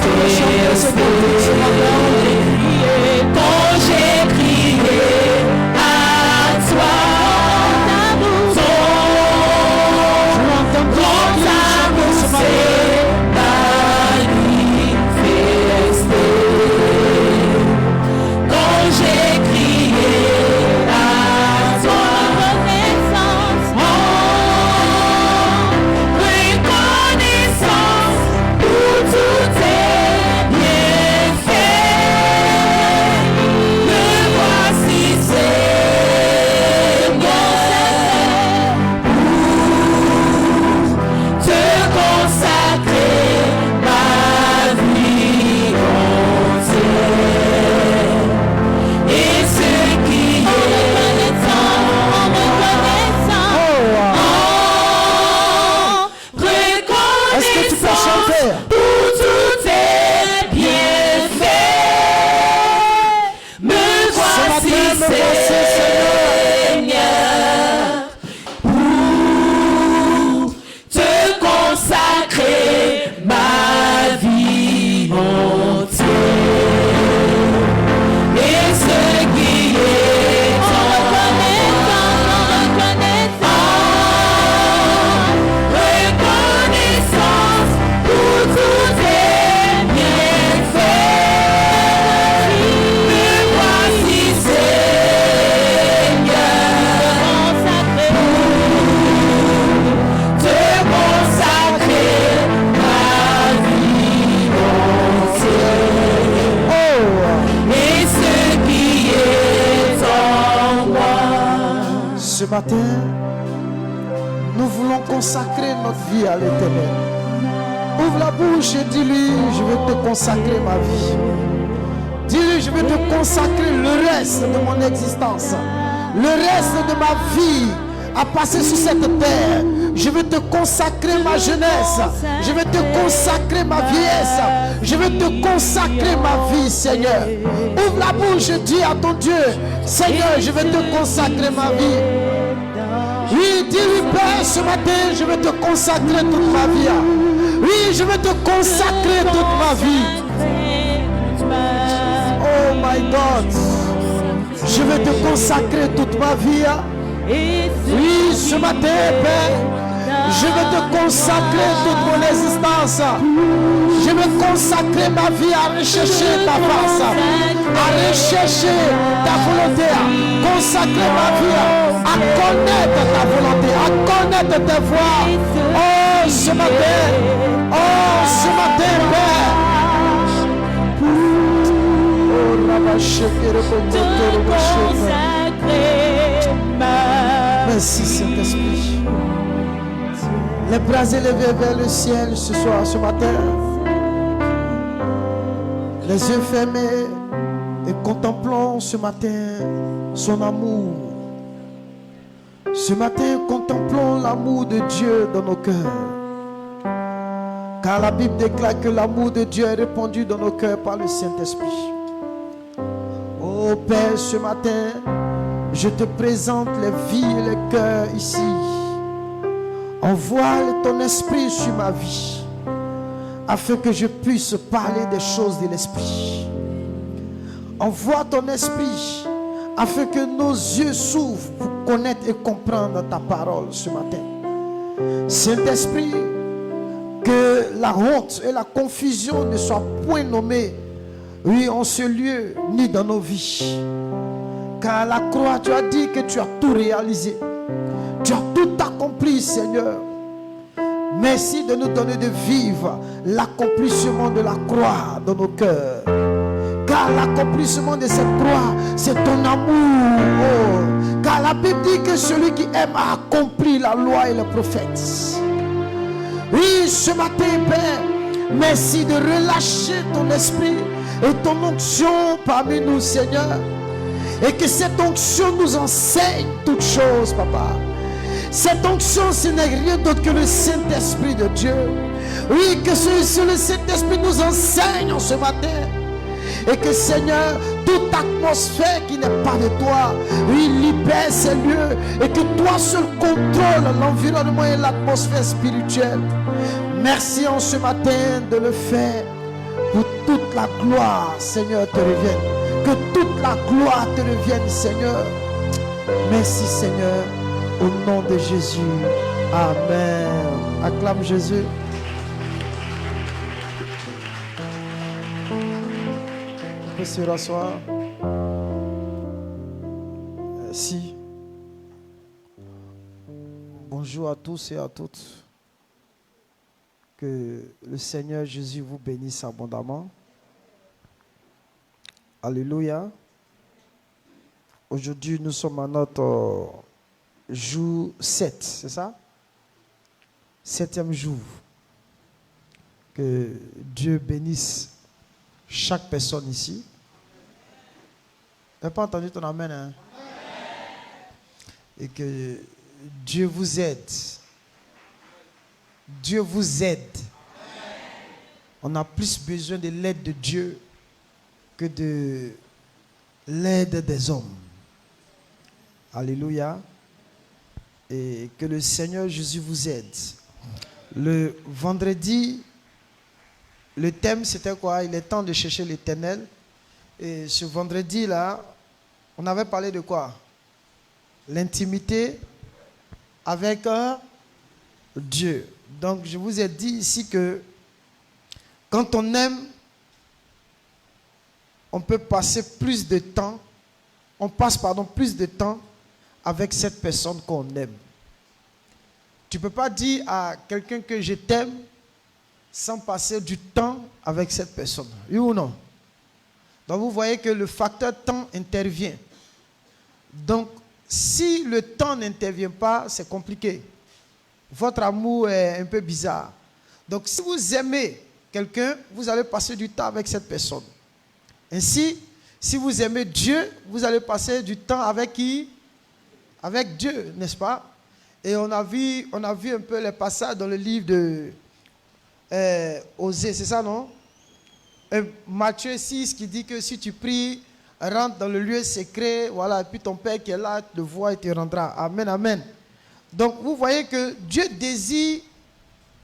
tu peux chanter ce cantique ce matin. Quand j'ai crié à toi, Ce matin, nous voulons consacrer notre vie à l'Éternel. Ouvre la bouche et dis-lui, je vais te consacrer ma vie. Dis-lui, je vais te consacrer le reste de mon existence. Le reste de ma vie à passer sur cette terre. Je vais te consacrer ma jeunesse. Je vais te consacrer ma vieillesse. Je vais te consacrer ma vie, Seigneur. Ouvre la bouche et dis à ton Dieu, Seigneur, je vais te consacrer ma vie. Oui, dis-lui, Père, ce matin, je vais te consacrer toute ma vie. Oui, je vais te consacrer toute ma vie. Oh my God. Je vais te consacrer toute ma vie. Oui, ce matin, Père, je vais te consacrer toute mon existence. Je vais consacrer ma vie à rechercher ta face, à rechercher ta volonté, à consacrer ma vie, à connaître ta volonté, à connaître tes voies. Oh, ce matin, Père. Merci Saint-Esprit. Les bras élevés vers le ciel ce soir, ce matin. Les yeux fermés et contemplons ce matin son amour. Ce matin, contemplons l'amour de Dieu dans nos cœurs. Car la Bible déclare que l'amour de Dieu est répandu dans nos cœurs par le Saint-Esprit. Oh Père, ce matin, je te présente les vies et les cœurs ici. Envoie ton esprit sur ma vie, afin que je puisse parler des choses de l'esprit. Envoie ton esprit, afin que nos yeux s'ouvrent pour connaître et comprendre ta parole ce matin. Saint-Esprit, que la honte et la confusion ne soient point nommées, oui, en ce lieu, ni dans nos vies. Car à la croix, tu as dit que tu as tout réalisé. Tu as tout accompli, Seigneur. Merci de nous donner de vivre l'accomplissement de la croix dans nos cœurs. Car l'accomplissement de cette croix, c'est ton amour. Oh. Car la Bible dit que celui qui aime a accompli la loi et les prophètes. Oui, ce matin, Père, merci de relâcher ton esprit et ton onction parmi nous, Seigneur. Et que cette onction nous enseigne toutes choses, Papa. Cette onction, ce n'est rien d'autre que le Saint-Esprit de Dieu. Oui, que le Saint-Esprit nous enseigne en ce matin. Et que, Seigneur, toute atmosphère qui n'est pas de toi, oui, libère ces lieux. Et que toi seul contrôle l'environnement et l'atmosphère spirituelle. Merci en ce matin de le faire. Pour toute la gloire, Seigneur, te revienne. Que toute la gloire te revienne, Seigneur. Merci, Seigneur. Au nom de Jésus. Amen. Acclame Jésus. On peut se rasseoir. Merci. Bonjour à tous et à toutes. Que le Seigneur Jésus vous bénisse abondamment. Alléluia. Aujourd'hui, nous sommes à notre jour 7, c'est ça? 7e jour. Que Dieu bénisse chaque personne ici. Tu n'as pas entendu ton amen, hein? Et que Dieu vous aide. Dieu vous aide. On a plus besoin de l'aide de Dieu que de l'aide des hommes. Alléluia. Et que le Seigneur Jésus vous aide. Le vendredi, le thème c'était quoi? Il est temps de chercher l'Éternel. Et ce vendredi-là, on avait parlé de quoi? L'intimité avec Dieu. Donc je vous ai dit ici que quand on aime, on peut passer plus de temps, plus de temps avec cette personne qu'on aime. Tu ne peux pas dire à quelqu'un que je t'aime sans passer du temps avec cette personne. Oui ou non? Donc vous voyez que le facteur temps intervient. Donc si le temps n'intervient pas, c'est compliqué. Votre amour est un peu bizarre. Donc si vous aimez quelqu'un, vous allez passer du temps avec cette personne. Ainsi, si vous aimez Dieu, vous allez passer du temps avec qui? Avec Dieu, n'est-ce pas? Et on a vu un peu les passages dans le livre de Osée, c'est ça, non? Matthieu 6 qui dit que si tu pries, rentre dans le lieu secret, voilà, et puis ton Père qui est là te voit et te rendra. Amen, amen. Donc vous voyez que Dieu désire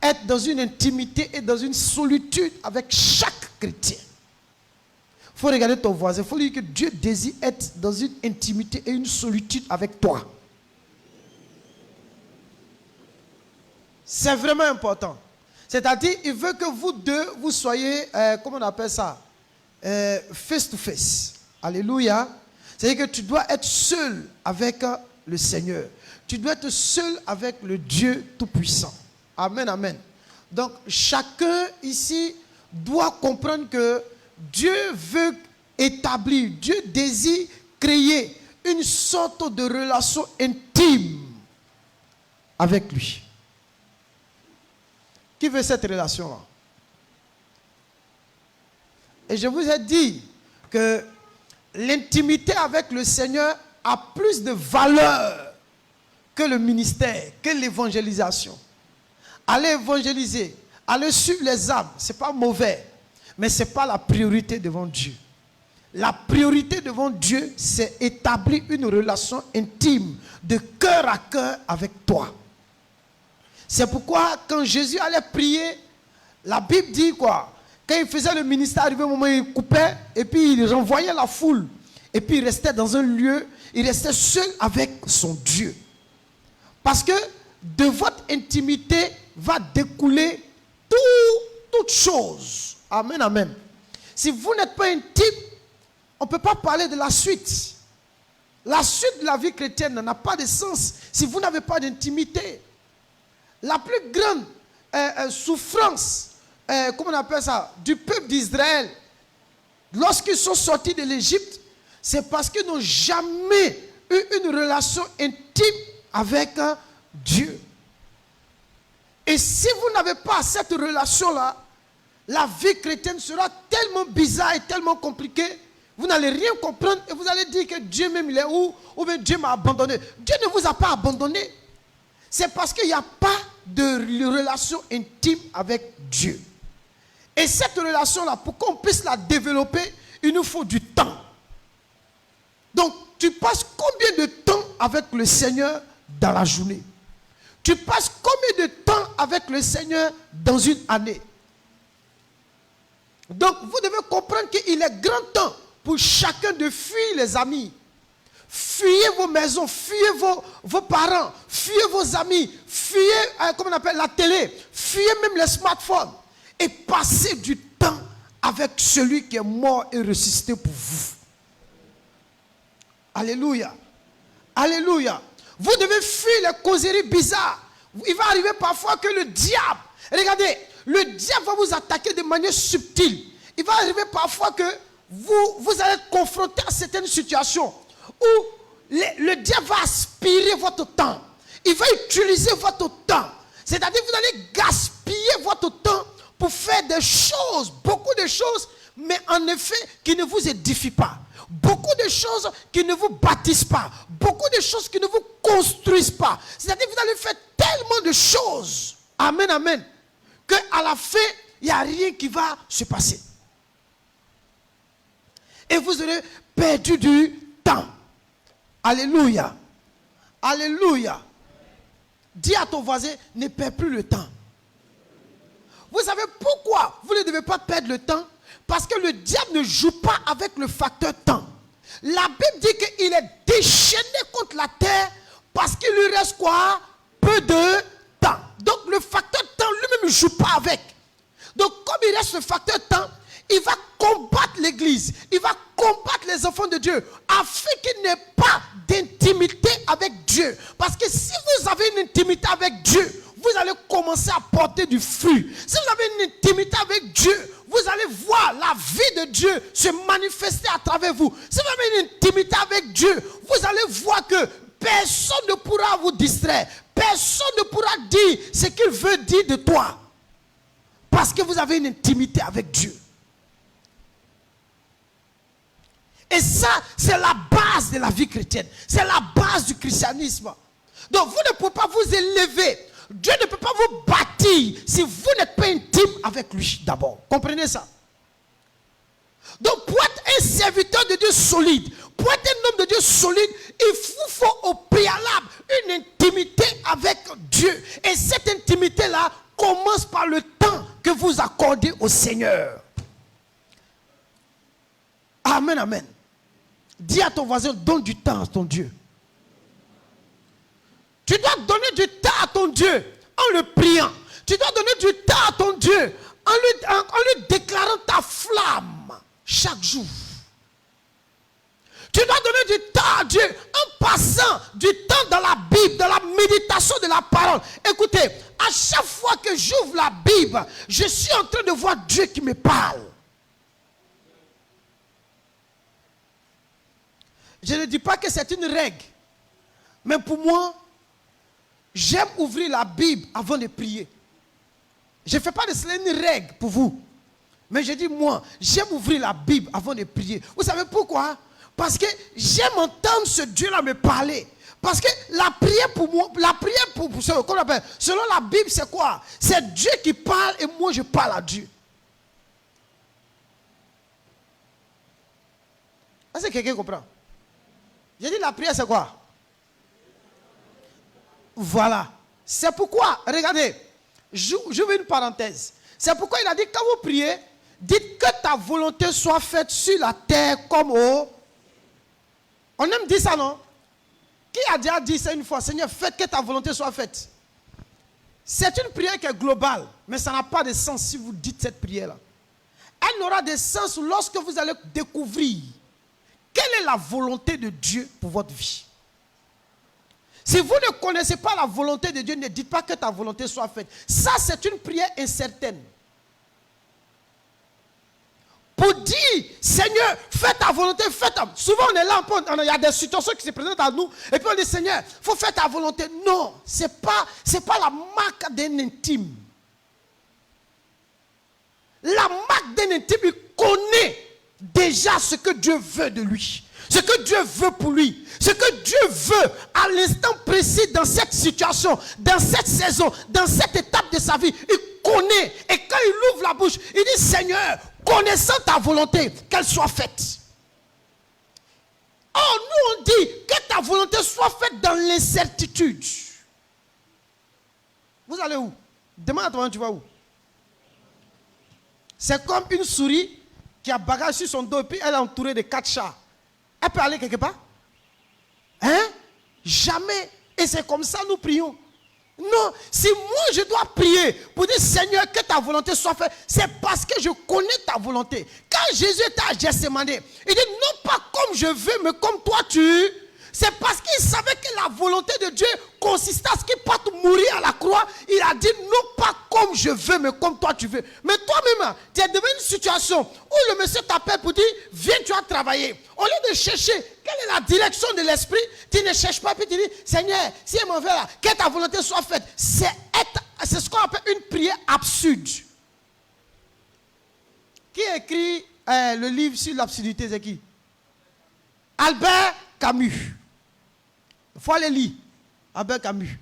être dans une intimité et dans une solitude avec chaque chrétien. Il faut regarder ton voisin, il faut lui dire que Dieu désire être dans une intimité et une solitude avec toi. C'est vraiment important. C'est-à-dire, il veut que vous deux, vous soyez, comment on appelle ça? Face to face. Alléluia. C'est-à-dire que tu dois être seul avec le Seigneur. Tu dois être seul avec le Dieu Tout-Puissant. Amen, amen. Donc, chacun ici doit comprendre que Dieu veut établir, Dieu désire créer une sorte de relation intime avec lui. Qui veut cette relation-là? Et je vous ai dit que l'intimité avec le Seigneur a plus de valeur que le ministère, que l'évangélisation. Aller évangéliser, aller suivre les âmes, ce n'est pas mauvais, mais ce n'est pas la priorité devant Dieu. La priorité devant Dieu, c'est établir une relation intime, de cœur à cœur avec toi. C'est pourquoi quand Jésus allait prier, la Bible dit quoi? Quand il faisait le ministère, arrivé au moment où il coupait, et puis il renvoyait la foule. Et puis il restait dans un lieu, il restait seul avec son Dieu. Parce que de votre intimité va découler toute chose. Amen, amen. Si vous n'êtes pas intime, on ne peut pas parler de la suite. La suite de la vie chrétienne n'a pas de sens si vous n'avez pas d'intimité. La plus grande souffrance, comment on appelle ça, du peuple d'Israël, lorsqu'ils sont sortis de l'Égypte, c'est parce qu'ils n'ont jamais eu une relation intime avec Dieu. Et si vous n'avez pas cette relation-là, la vie chrétienne sera tellement bizarre et tellement compliquée, vous n'allez rien comprendre et vous allez dire que Dieu même il est où, ou bien Dieu m'a abandonné. Dieu ne vous a pas abandonné. C'est parce qu'il n'y a pas de relation intime avec Dieu. Et cette relation-là, pour qu'on puisse la développer, il nous faut du temps. Donc, tu passes combien de temps avec le Seigneur dans la journée? Tu passes combien de temps avec le Seigneur dans une année? Donc, vous devez comprendre qu'il est grand temps pour chacun de fuir les amis. Fuyez vos maisons, fuyez vos parents, fuyez vos amis, fuyez, comment on appelle, la télé, fuyez même les smartphones et passez du temps avec celui qui est mort et ressuscité pour vous. Alléluia. Alléluia. Vous devez fuir les causeries bizarres. Il va arriver parfois que le diable, regardez, le diable va vous attaquer de manière subtile. Il va arriver parfois que vous allez être confronté à certaines situations où le diable va aspirer votre temps. Il va utiliser votre temps. C'est-à-dire que vous allez gaspiller votre temps pour faire des choses, beaucoup de choses, mais en effet qui ne vous édifient pas. Beaucoup de choses qui ne vous bâtissent pas. Beaucoup de choses qui ne vous construisent pas. C'est-à-dire que vous allez faire tellement de choses. Amen, amen. Qu'à la fin, il n'y a rien qui va se passer. Et vous aurez perdu du temps. Alléluia. Alléluia. Dis à ton voisin, ne perds plus le temps. Vous savez pourquoi vous ne devez pas perdre le temps? Parce que le diable ne joue pas avec le facteur temps. La Bible dit qu'il est déchaîné contre la terre parce qu'il lui reste quoi? Peu de temps. Donc le facteur temps lui-même ne joue pas avec. Donc comme il reste le facteur temps, il va combattre l'église. Il va combattre les enfants de Dieu afin qu'il n'ait pas d'intimité avec Dieu. Parce que si vous avez une intimité avec Dieu, vous allez commencer à porter du fruit. Si vous avez une intimité avec Dieu, vous allez voir la vie de Dieu se manifester à travers vous. Si vous avez une intimité avec Dieu, vous allez voir que personne ne pourra vous distraire. Personne ne pourra dire ce qu'il veut dire de toi. Parce que vous avez une intimité avec Dieu. Et ça, c'est la base de la vie chrétienne. C'est la base du christianisme. Donc, vous ne pouvez pas vous élever. Dieu ne peut pas vous bâtir si vous n'êtes pas intime avec lui d'abord. Comprenez ça? Donc, pour être un serviteur de Dieu solide, pour être un homme de Dieu solide, il vous faut au préalable une intimité avec Dieu. Et cette intimité-là commence par le temps que vous accordez au Seigneur. Amen, amen. Dis à ton voisin, donne du temps à ton Dieu. Tu dois donner du temps à ton Dieu en le priant. Tu dois donner du temps à ton Dieu en lui déclarant ta flamme chaque jour. Tu dois donner du temps à Dieu en passant du temps dans la Bible, dans la méditation de la parole. Écoutez, à chaque fois que j'ouvre la Bible, je suis en train de voir Dieu qui me parle. Je ne dis pas que c'est une règle, mais pour moi, j'aime ouvrir la Bible avant de prier. Je ne fais pas de cela une règle pour vous. Mais je dis moi, j'aime ouvrir la Bible avant de prier. Vous savez pourquoi? Parce que j'aime entendre ce Dieu-là me parler. Parce que la prière pour moi, la prière pour ce qu'on appelle, selon la Bible, c'est quoi? C'est Dieu qui parle et moi je parle à Dieu. Est-ce que quelqu'un comprend? J'ai dit la prière c'est quoi? Voilà. C'est pourquoi, regardez, j'ouvre une parenthèse. C'est pourquoi il a dit, quand vous priez, dites que ta volonté soit faite sur la terre comme au... On aime dire ça, non? Qui a déjà dit ça une fois? Seigneur, faites que ta volonté soit faite. C'est une prière qui est globale, mais ça n'a pas de sens si vous dites cette prière-là. Elle n'aura de sens lorsque vous allez découvrir quelle est la volonté de Dieu pour votre vie. Si vous ne connaissez pas la volonté de Dieu, ne dites pas que ta volonté soit faite. Ça, c'est une prière incertaine. Pour dire, Seigneur, fais ta volonté, fais ta... Souvent, on est là, il y a des situations qui se présentent à nous, et puis on dit, Seigneur, il faut faire ta volonté. Non, ce n'est pas la marque d'un intime. La marque d'un intime, il connaît déjà ce que Dieu veut de lui. Ce que Dieu veut pour lui. Ce que Dieu veut à l'instant précis dans cette situation, dans cette saison, dans cette étape de sa vie. Il connaît. Et quand il ouvre la bouche, il dit, Seigneur, connaissant ta volonté, qu'elle soit faite. Oh, nous on dit que ta volonté soit faite dans l'incertitude. Vous allez où? Demain à toi, tu vas où? C'est comme une souris qui a bagage sur son dos et puis elle est entourée de 4 chats. Elle peut aller quelque part? Hein? Jamais. Et c'est comme ça nous prions. Non, si moi je dois prier pour dire Seigneur que ta volonté soit faite, c'est parce que je connais ta volonté. Quand Jésus était à Gethsémane, il dit non pas comme je veux, mais comme toi tu. C'est parce qu'il savait que la volonté de Dieu consistait à ce qu'il parte mourir à la croix. Il a dit non pas comme je veux, mais comme toi tu veux. Mais toi-même, tu es devant une situation où le monsieur t'appelle pour dire viens, tu vas travailler. Au lieu de chercher quelle est la direction de l'esprit, tu ne cherches pas, puis tu dis Seigneur, si elle m'en veut là, que ta volonté soit faite. C'est ce qu'on appelle une prière absurde. Qui a écrit le livre sur l'absurdité? C'est qui? Albert Camus. Il faut aller lire Albert Camus.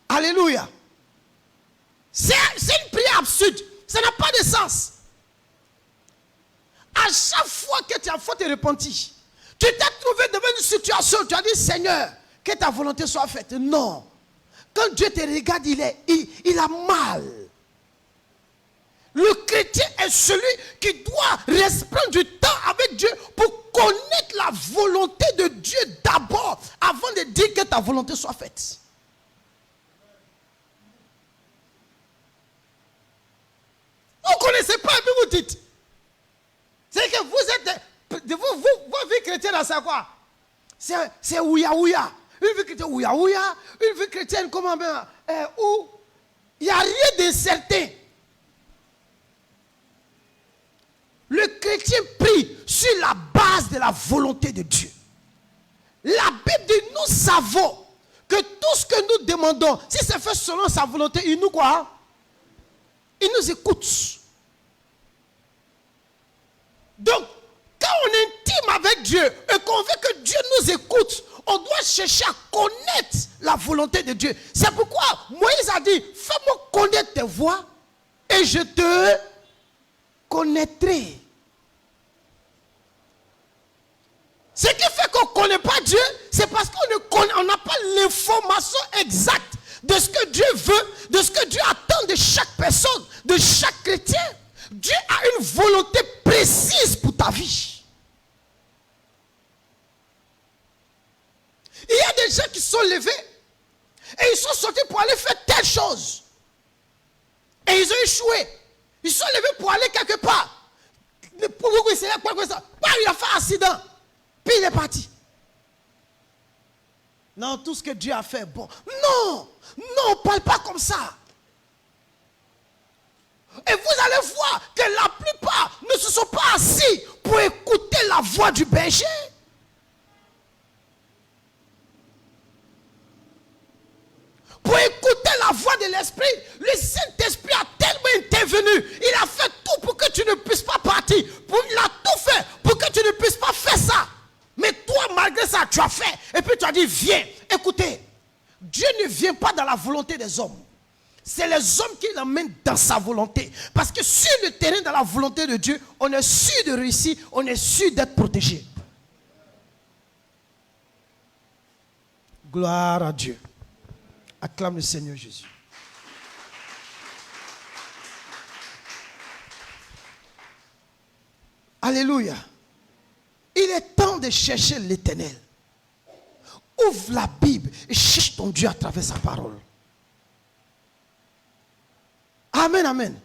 Alléluia. C'est une prière absurde. Ça n'a pas de sens. À chaque fois que tu as fait te repentir, tu t'es trouvé devant une situation, tu as dit Seigneur, que ta volonté soit faite. Non. Quand Dieu te regarde, il a mal. Le chrétien est celui qui doit prendre du temps avec Dieu pour connaître la volonté de Dieu d'abord, avant de dire que ta volonté soit faite. Vous ne connaissez pas et puis vous dites. C'est que vous êtes, votre vie chrétienne, c'est quoi? C'est ouya ouya. Une vie chrétienne ouya ouya. Une vie chrétienne, comment bien, où il n'y a rien d'incertain. Le chrétien prie sur la base de la volonté de Dieu. La Bible dit, nous savons que tout ce que nous demandons, si c'est fait selon sa volonté, il nous quoi? Il nous écoute. Donc, quand on est intime avec Dieu et qu'on veut que Dieu nous écoute, on doit chercher à connaître la volonté de Dieu. C'est pourquoi Moïse a dit, fais-moi connaître tes voies et je te connaîtrai. Ce qui fait qu'on ne connaît pas Dieu, c'est parce qu'on n'a pas l'information exacte de ce que Dieu veut, de ce que Dieu attend de chaque personne, de chaque chrétien. Dieu a une volonté précise pour ta vie. Il y a des gens qui sont levés et ils sont sortis pour aller faire telle chose. Et ils ont échoué. Ils sont levés pour aller quelque part. Pourquoi c'est là, quoi ça? Il a fait un accident. Puis il est parti. Non, tout ce que Dieu a fait, bon. Non, on ne parle pas comme ça. Et vous allez voir que la plupart ne se sont pas assis pour écouter la voix du berger. Pour écouter la voix de l'Esprit, le Saint-Esprit a tellement intervenu. Il a fait tout pour que tu ne puisses pas partir. Il a tout fait pour que tu ne puisses pas faire ça. Mais toi, malgré ça, tu as fait. Et puis tu as dit, viens. Écoutez, Dieu ne vient pas dans la volonté des hommes. C'est les hommes qui l'emmènent dans sa volonté. Parce que sur le terrain, dans la volonté de Dieu, on est sûr de réussir, on est sûr d'être protégé. Gloire à Dieu. Acclame le Seigneur Jésus. Alléluia. Il est temps de chercher l'Éternel. Ouvre la Bible et cherche ton Dieu à travers sa parole. Amen, amen.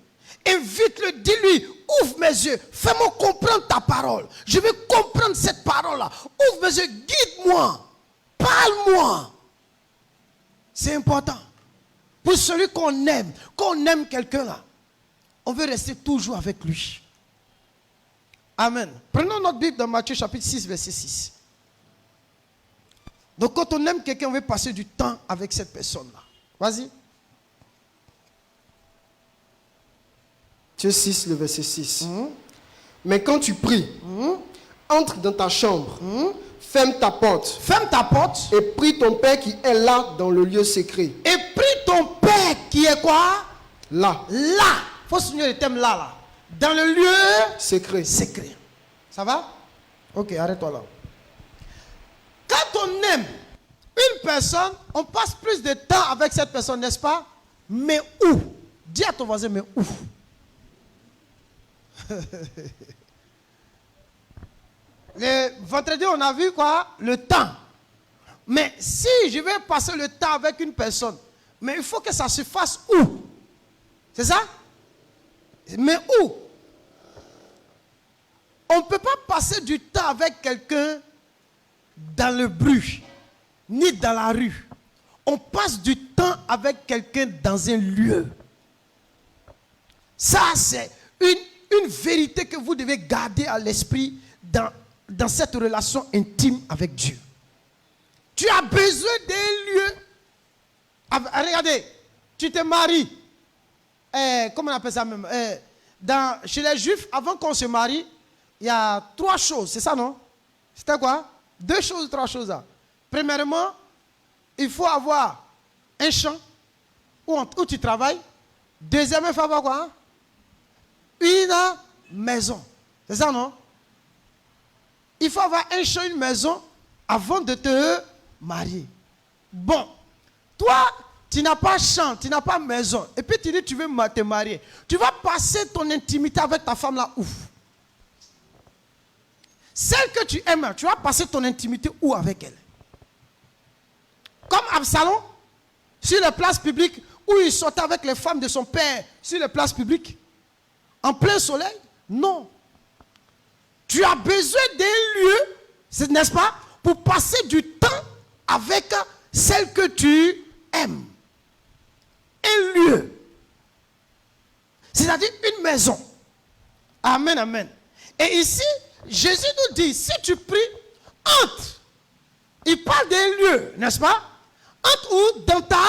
Invite-le, dis-lui, ouvre mes yeux, fais-moi comprendre ta parole. Je veux comprendre cette parole-là. Ouvre mes yeux, guide-moi, parle-moi. C'est important. Pour celui qu'on aime quelqu'un là, on veut rester toujours avec lui. Amen. Prenons notre Bible dans Matthieu chapitre 6, verset 6. Donc quand on aime quelqu'un, on veut passer du temps avec cette personne-là. Vas-y. Matthieu 6, le verset 6. Mais quand tu pries, entre dans ta chambre, ferme ta porte. Ferme ta porte. Et prie ton Père qui est là dans le lieu secret. Et prie ton Père qui est quoi? Là. Là. Il faut souligner le thème là. Dans le lieu secret. Ça va? Ok, arrête-toi là. Quand on aime une personne, on passe plus de temps avec cette personne, n'est-ce pas? Mais où? Dis à ton voisin, mais ouf. Le vendredi, on a vu quoi? Le temps. Mais si je vais passer le temps avec une personne, mais il faut que ça se fasse où? C'est ça? Mais où? On ne peut pas passer du temps avec quelqu'un dans le bruit, ni dans la rue. On passe du temps avec quelqu'un dans un lieu. Ça, c'est une vérité que vous devez garder à l'esprit dans cette relation intime avec Dieu. Tu as besoin d'un lieu. Regardez, tu te maries. Comment on appelle ça même? Chez les Juifs, avant qu'on se marie, il y a 3 choses. C'est ça, non? C'était quoi? 2 choses, 3 choses. Là. Premièrement, il faut avoir un champ où tu travailles. Deuxièmement, il faut avoir quoi? Une maison. C'est ça, non? Il faut avoir un champ, une maison avant de te marier. Bon, toi, tu n'as pas champ, tu n'as pas maison. Et puis tu dis tu veux te marier. Tu vas passer ton intimité avec ta femme là où? Celle que tu aimes, tu vas passer ton intimité où avec elle? Comme Absalom, sur les places publiques, où il sortait avec les femmes de son père, sur les places publiques, en plein soleil? Non. Tu as besoin d'un lieu, n'est-ce pas, pour passer du temps avec celle que tu aimes. Un lieu. C'est-à-dire une maison. Amen, amen. Et ici, Jésus nous dit, si tu pries, entre. Il parle d'un lieu, n'est-ce pas? Entre où? Dans ta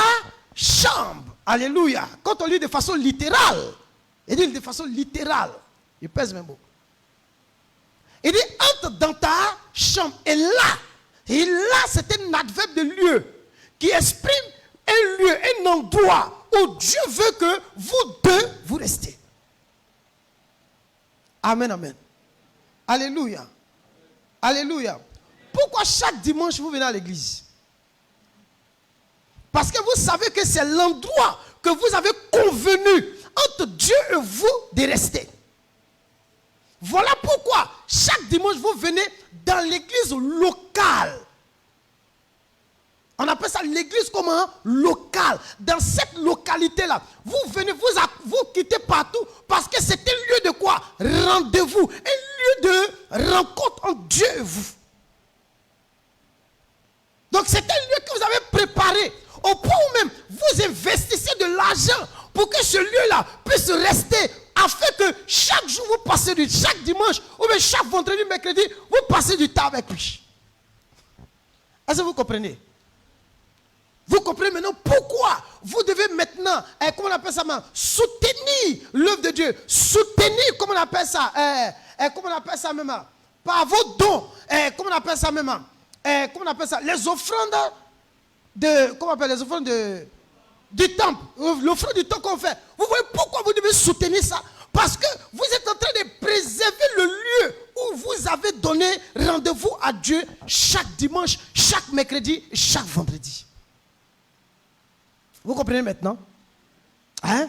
chambre. Alléluia. Quand on lit de façon littérale, il dit de façon littérale. Il pèse mes mots. Il dit entre dans ta chambre. Et là, c'est un adverbe de lieu qui exprime un lieu, un endroit où Dieu veut que vous deux, vous restez. Amen, amen. Alléluia. Alléluia. Pourquoi chaque dimanche vous venez à l'église? Parce que vous savez que c'est l'endroit que vous avez convenu entre Dieu et vous de rester. Voilà pourquoi chaque dimanche vous venez dans l'église locale. On appelle ça l'église comment? Locale. Dans cette localité-là, vous venez, vous quittez partout parce que c'est un lieu de quoi? Rendez-vous. Un lieu de rencontre entre Dieu et vous. Donc c'est un lieu que vous avez préparé au point où même vous investissez de l'argent pour que ce lieu-là puisse rester afin que chaque jour vous passez chaque dimanche ou même chaque vendredi, mercredi, vous passez du temps avec lui. Est-ce que vous comprenez? Vous comprenez maintenant pourquoi vous devez maintenant, comment on appelle ça maintenant, soutenir l'œuvre de Dieu. Soutenir, comment on appelle ça, comment on appelle ça même, par vos dons, comment on appelle ça même, comment on appelle ça, les offrandes comment on appelle les offrandes du temple, l'offrande du temple qu'on fait. Vous voyez pourquoi vous devez soutenir ça? Parce que vous êtes en train de préserver le lieu où vous avez donné rendez-vous à Dieu chaque dimanche, chaque mercredi, chaque vendredi. Vous comprenez maintenant? Hein?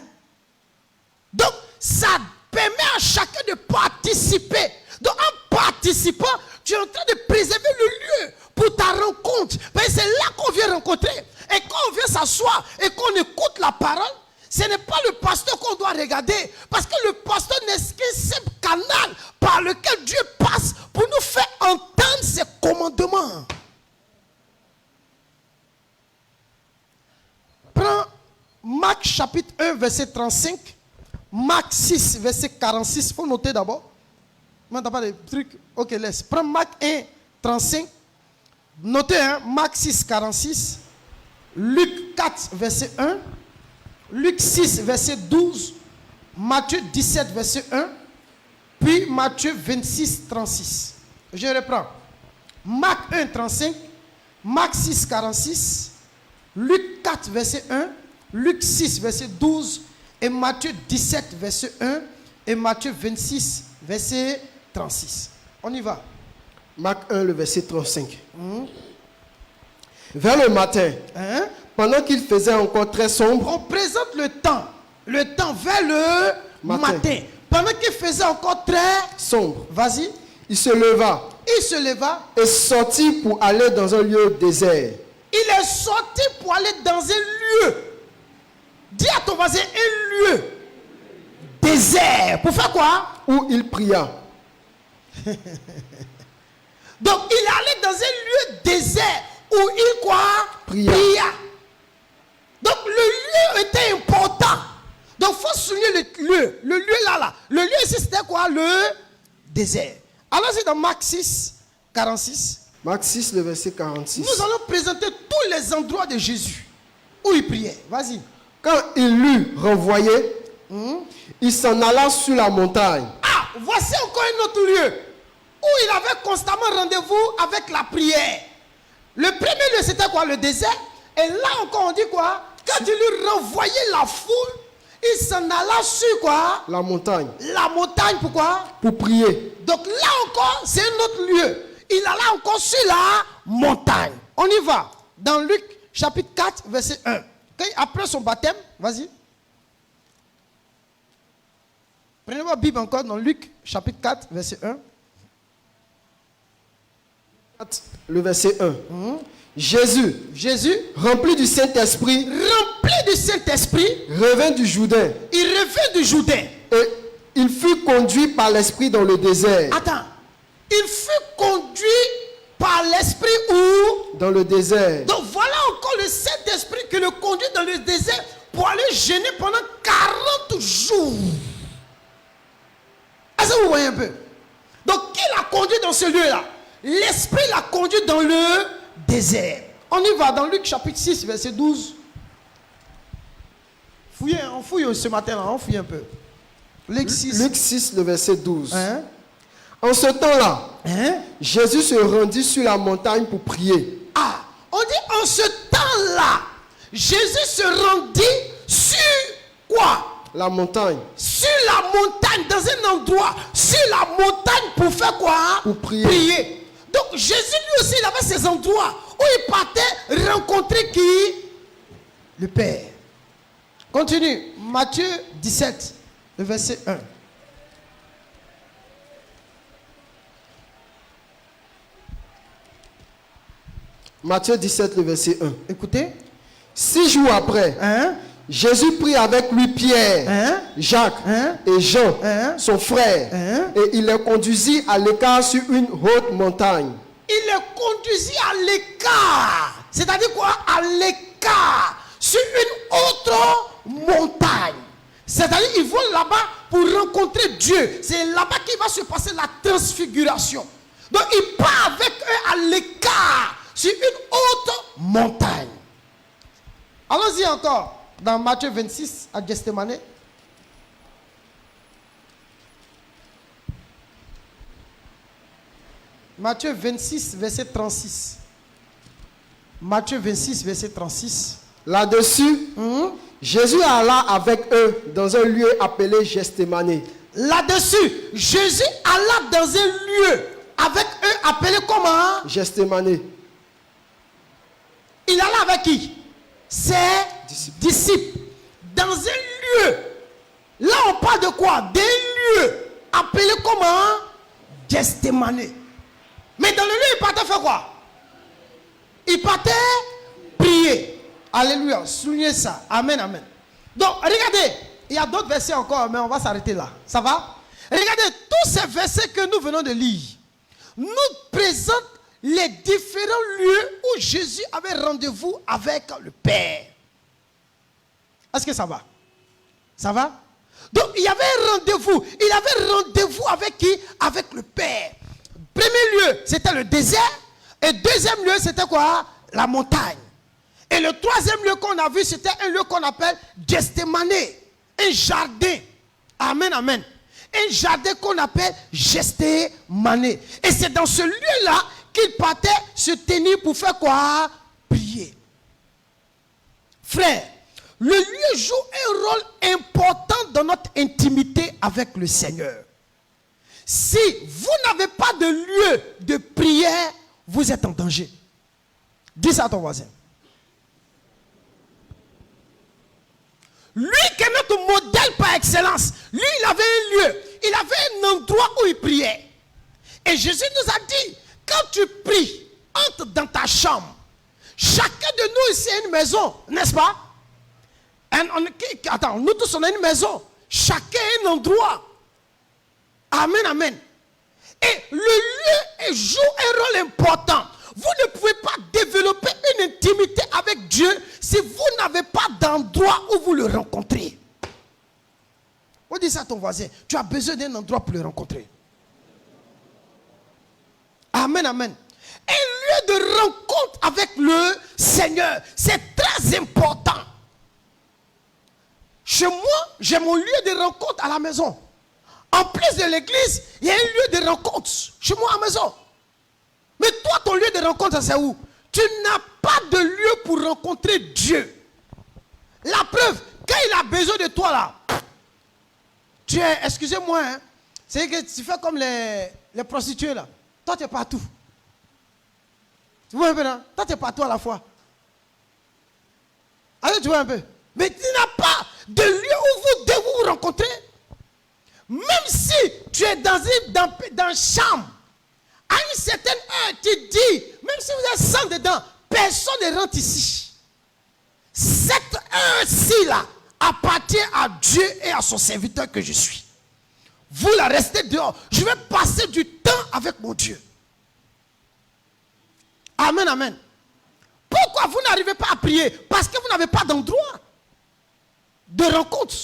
Donc, ça permet à chacun de participer. Donc, en participant, tu es en train de préserver le lieu pour ta rencontre. C'est là qu'on vient rencontrer. Et quand on vient s'asseoir et qu'on écoute la parole, ce n'est pas le pasteur qu'on doit regarder. Parce que le pasteur n'est qu'un simple canal par lequel Dieu passe pour nous faire entendre ses commandements. Prends Marc chapitre 1, verset 35. Marc 6, verset 46. Il faut noter d'abord. Moi, t'as pas de trucs. Ok, laisse. Prends Marc 1, 35. Notez, hein, Marc 6, 46. Luc 4, verset 1. Luc 6, verset 12. Matthieu 17, verset 1. Puis Matthieu 26, 36. Je reprends. Marc 1, 35. Marc 6, 46. Luc 4, verset 1, Luc 6, verset 12, et Matthieu 17, verset 1, et Matthieu 26, verset 36. On y va. Marc 1, le verset 35. Vers le matin, pendant qu'il faisait encore très sombre, on présente le temps. le temps vers le matin. Pendant qu'il faisait encore très sombre, vas-y, il se leva il se leva. et sortit pour aller dans un lieu désert. Il est sorti pour aller dans un lieu. Dis à ton voisin un lieu désert. Pour faire quoi? Où il pria. Donc il est allé dans un lieu désert où il quoi? Pria. Donc le lieu était important. Donc il faut souligner le lieu. Le lieu là. Le lieu ici c'était quoi? Le désert. Alors c'est dans Marc 6, 46. Marc 6, le verset 46. Nous allons présenter tous les endroits de Jésus où il priait. Vas-y. Quand il l'eut renvoyé, il s'en alla sur la montagne. Ah, voici encore un autre lieu où il avait constamment rendez-vous avec la prière. Le premier lieu, c'était quoi? Le désert. Et là encore, on dit quoi? Quand il lui renvoyait la foule, il s'en alla sur quoi? La montagne. La montagne, pourquoi? Pour prier. Donc là encore, c'est un autre lieu. Il alla encore sur la montagne. On y va. Dans Luc, chapitre 4, verset 1. Après son baptême, vas-y. Prenez votre Bible encore dans Luc, chapitre 4, verset 1. Le verset 1. Jésus, rempli du Saint-Esprit, revint du Jourdain. Il revint du Jourdain. Et il fut conduit par l'Esprit dans le désert. Attends. Il fut conduit par l'Esprit où? Dans le désert. Donc voilà encore le Saint-Esprit qui le conduit dans le désert pour aller jeûner pendant 40 jours. Est-ce que vous voyez un peu? Donc qui l'a conduit dans ce lieu-là? L'Esprit l'a conduit dans le désert. On y va dans Luc chapitre 6, verset 12. Fouillez, on fouille ce matin-là, on fouille un peu. Luc 6, le verset 12. En ce temps-là, Jésus se rendit sur la montagne pour prier. Ah, on dit en ce temps-là, Jésus se rendit sur quoi? La montagne. Sur la montagne, dans un endroit, sur la montagne pour faire quoi? Pour prier. Donc Jésus lui aussi, il avait ces endroits où il partait rencontrer qui? Le Père. Continue. Matthieu 17, le verset 1. Matthieu 17, le verset 1. Écoutez. 6 jours après, Jésus prit avec lui Pierre, Jacques et Jean, son frère, et il les conduisit à l'écart sur une haute montagne. Il les conduisit à l'écart. C'est-à-dire quoi? À l'écart, sur une autre montagne. C'est-à-dire qu'ils vont là-bas pour rencontrer Dieu. C'est là-bas qu'il va se passer la transfiguration. Donc il part avec eux à l'écart, sur une autre montagne. Allons-y encore. Dans Matthieu 26, à Gethsémane. Matthieu 26, verset 36. Matthieu 26, verset 36. Là-dessus, Jésus alla avec eux dans un lieu appelé Gethsémane. Là-dessus, Jésus alla dans un lieu avec eux appelé comment? Gethsémane. Il alla avec qui? Ses disciples. Dans un lieu. Là, on parle de quoi? Des lieux appelés comment? Gethsémane. Mais dans le lieu, il partait faire quoi? Il partait prier. Alléluia. Soulignez ça. Amen, amen. Donc, regardez. Il y a d'autres versets encore, mais on va s'arrêter là. Ça va? Regardez, tous ces versets que nous venons de lire nous présentent les différents lieux où Jésus avait rendez-vous avec le Père. Est-ce que ça va? Ça va? Donc, il y avait un rendez-vous. Il avait rendez-vous avec qui? Avec le Père. Premier lieu, c'était le désert. Et deuxième lieu, c'était quoi? La montagne. Et le troisième lieu qu'on a vu, c'était un lieu qu'on appelle Gethsémane. Un jardin. Amen, amen. Un jardin qu'on appelle Gethsémane. Et c'est dans ce lieu-là qu'il partait se tenir pour faire quoi? Prier. Frère, le lieu joue un rôle important dans notre intimité avec le Seigneur. Si vous n'avez pas de lieu de prière, vous êtes en danger. Dis ça à ton voisin. Lui qui est notre modèle par excellence. Lui, il avait un lieu. Il avait un endroit où il priait. Et Jésus nous a dit, quand tu pries, entre dans ta chambre. Chacun de nous ici a une maison, n'est-ce pas? Attends, nous tous on a une maison. Chacun a un endroit. Amen, amen. Et le lieu joue un rôle important. Vous ne pouvez pas développer une intimité avec Dieu si vous n'avez pas d'endroit où vous le rencontrez. On dit ça à ton voisin. Tu as besoin d'un endroit pour le rencontrer. Amen, amen. Un lieu de rencontre avec le Seigneur, c'est très important. Chez moi, j'ai mon lieu de rencontre à la maison. En plus de l'église, il y a un lieu de rencontre chez moi à la maison. Mais toi, ton lieu de rencontre, c'est où? Tu n'as pas de lieu pour rencontrer Dieu. La preuve, quand il a besoin de toi là, tu es, excusez-moi, hein, c'est que tu fais comme les prostituées là. Toi, tu es partout. Tu vois un peu là? Toi, tu es partout à la fois. Allez, tu vois un peu. Mais tu n'as pas de lieu où vous devez vous rencontrer. Même si tu es dans une chambre, à une certaine heure, tu dis, même si vous êtes 100 dedans, personne ne rentre ici. Cette heure-ci là appartient à Dieu et à son serviteur que je suis. Vous la restez dehors. Je vais passer du temps avec mon Dieu. Amen, amen. Pourquoi vous n'arrivez pas à prier? Parce que vous n'avez pas d'endroit de rencontre.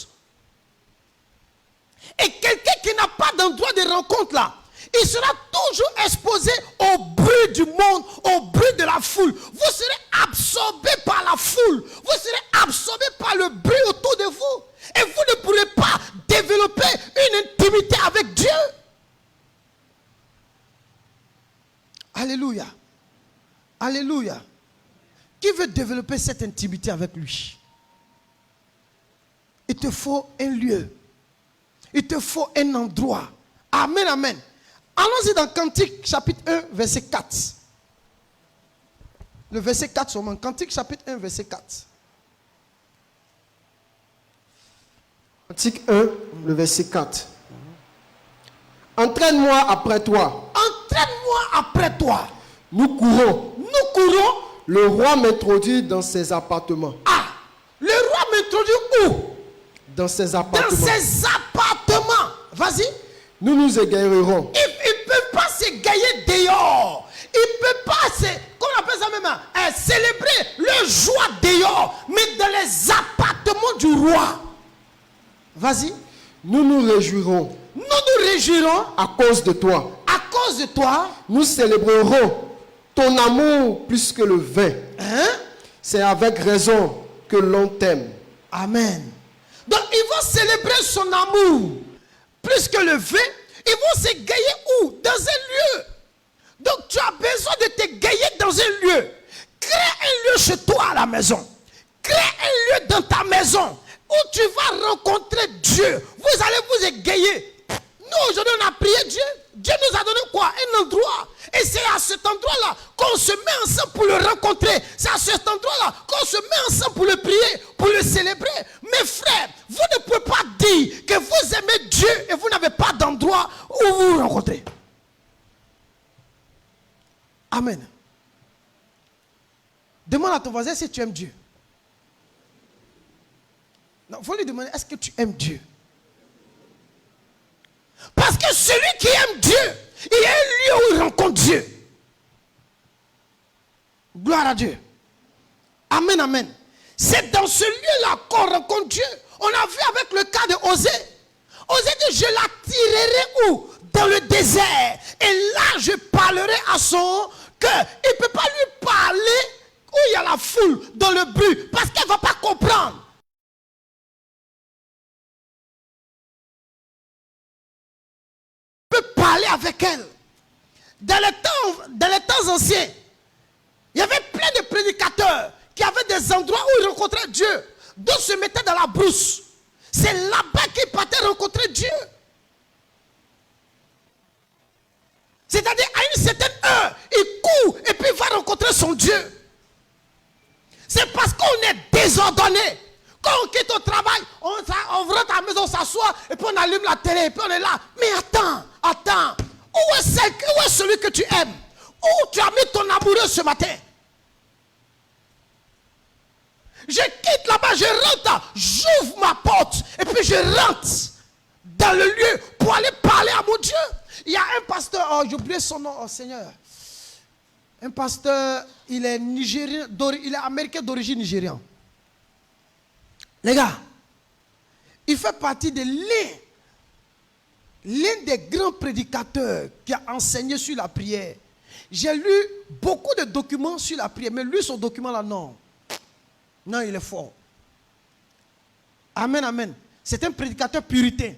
Et quelqu'un qui n'a pas d'endroit de rencontre là, il sera toujours exposé au bruit du monde, au bruit de la foule. Vous serez absorbé par la foule. Vous serez absorbé par le bruit autour de vous. Et vous ne pourrez pas développer une intimité avec Dieu. Alléluia. Alléluia. Qui veut développer cette intimité avec lui? Il te faut un lieu. Il te faut un endroit. Amen, amen. Allons-y dans Cantique chapitre 1, verset 4. Le verset 4 seulement. Cantique chapitre 1, verset 4. Cantique 1, le verset 4. Entraîne-moi après toi. Entraîne-moi après toi. Nous courons. Nous courons. Le roi m'introduit dans ses appartements. Ah, le roi m'introduit où? Dans ses appartements. Dans ses appartements. Vas-y. Nous nous égarerons. Il ne peut pas s'égayer dehors. Il ne peut pas comment on appelle ça même, célébrer le joie dehors, mais dans les appartements du roi. Vas-y. Nous nous réjouirons. Nous nous réjouirons. À cause de toi. À cause de toi. Nous célébrerons ton amour plus que le vin. Hein? C'est avec raison que l'on t'aime. Amen. Donc ils vont célébrer son amour plus que le vin. Ils vont s'égayer où? Dans un lieu. Donc tu as besoin de t'égayer dans un lieu. Crée un lieu chez toi à la maison. Crée un lieu dans ta maison où tu vas rencontrer Dieu. Vous allez vous égayer. Nous aujourd'hui on a prié Dieu. Dieu nous a donné quoi? Un endroit. Et c'est à cet endroit-là qu'on se met ensemble pour le rencontrer. C'est à cet endroit-là qu'on se met ensemble pour le prier, pour le célébrer. Mes frères, vous ne pouvez pas dire que vous aimez Dieu et vous n'avez pas d'endroit où vous rencontrez. Amen. Demande à ton voisin si tu aimes Dieu. Non, il faut lui demander, est-ce que tu aimes Dieu? Parce que celui qui aime Dieu, il y a un lieu où il rencontre Dieu. Gloire à Dieu. Amen, amen. C'est dans ce lieu-là qu'on rencontre Dieu. On a vu avec le cas de Osée. Osée dit, je l'attirerai où? Dans le désert. Et là, je parlerai à son cœur. Il ne peut pas lui parler où il y a la foule, dans le but, parce qu'elle ne va pas comprendre. Parler avec elle. Dans les temps anciens, il y avait plein de prédicateurs qui avaient des endroits où ils rencontraient Dieu. D'autres se mettaient dans la brousse. C'est là-bas qu'ils partaient rencontrer Dieu. C'est-à-dire, à une certaine heure, il court et puis il va rencontrer son Dieu. C'est parce qu'on est désordonné Quand on quitte au travail, on rentre à la maison, on s'assoit, et puis on allume la télé, et puis on est là. Mais attends. Où est celui que tu aimes? Où tu as mis ton amoureux ce matin? Je quitte là-bas, je rentre, j'ouvre ma porte, et puis je rentre dans le lieu pour aller parler à mon Dieu. Il y a un pasteur, j'ai oublié son nom, Seigneur. Un pasteur, il est nigérien, il est américain d'origine nigériane. Les gars, il fait partie de l'un des grands prédicateurs qui a enseigné sur la prière. J'ai lu beaucoup de documents sur la prière, mais lui, son document là, non. Non, il est fort. Amen. C'est un prédicateur puritain.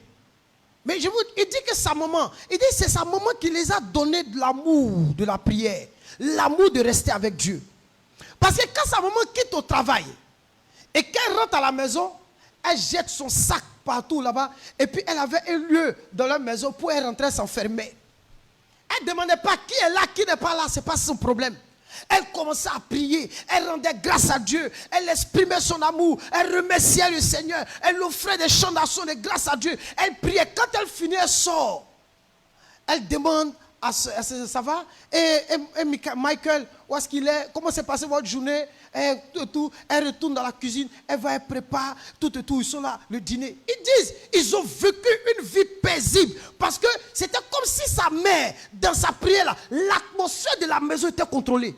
Mais il dit que sa maman, c'est sa maman qui les a donné de l'amour de la prière, l'amour de rester avec Dieu. Parce que quand sa maman quitte au travail et qu'elle rentre à la maison, elle jette son sac partout là-bas, et puis elle avait un lieu dans la maison pour elle rentrer s'enfermer. Elle ne demandait pas qui est là, qui n'est pas là, ce n'est pas son problème. Elle commençait à prier, elle rendait grâce à Dieu, elle exprimait son amour, elle remerciait le Seigneur, elle offrait des chants d'action de grâce à Dieu, elle priait. Quand elle finit, elle sort. Elle demande ça va? Et Michael, où est-ce qu'il est? Comment s'est passée votre journée? Elle retourne dans la cuisine, elle va, elle prépare, tout, ils sont là, le dîner. Ils disent, ils ont vécu une vie paisible, parce que c'était comme si sa mère, dans sa prière, là, l'atmosphère de la maison était contrôlée.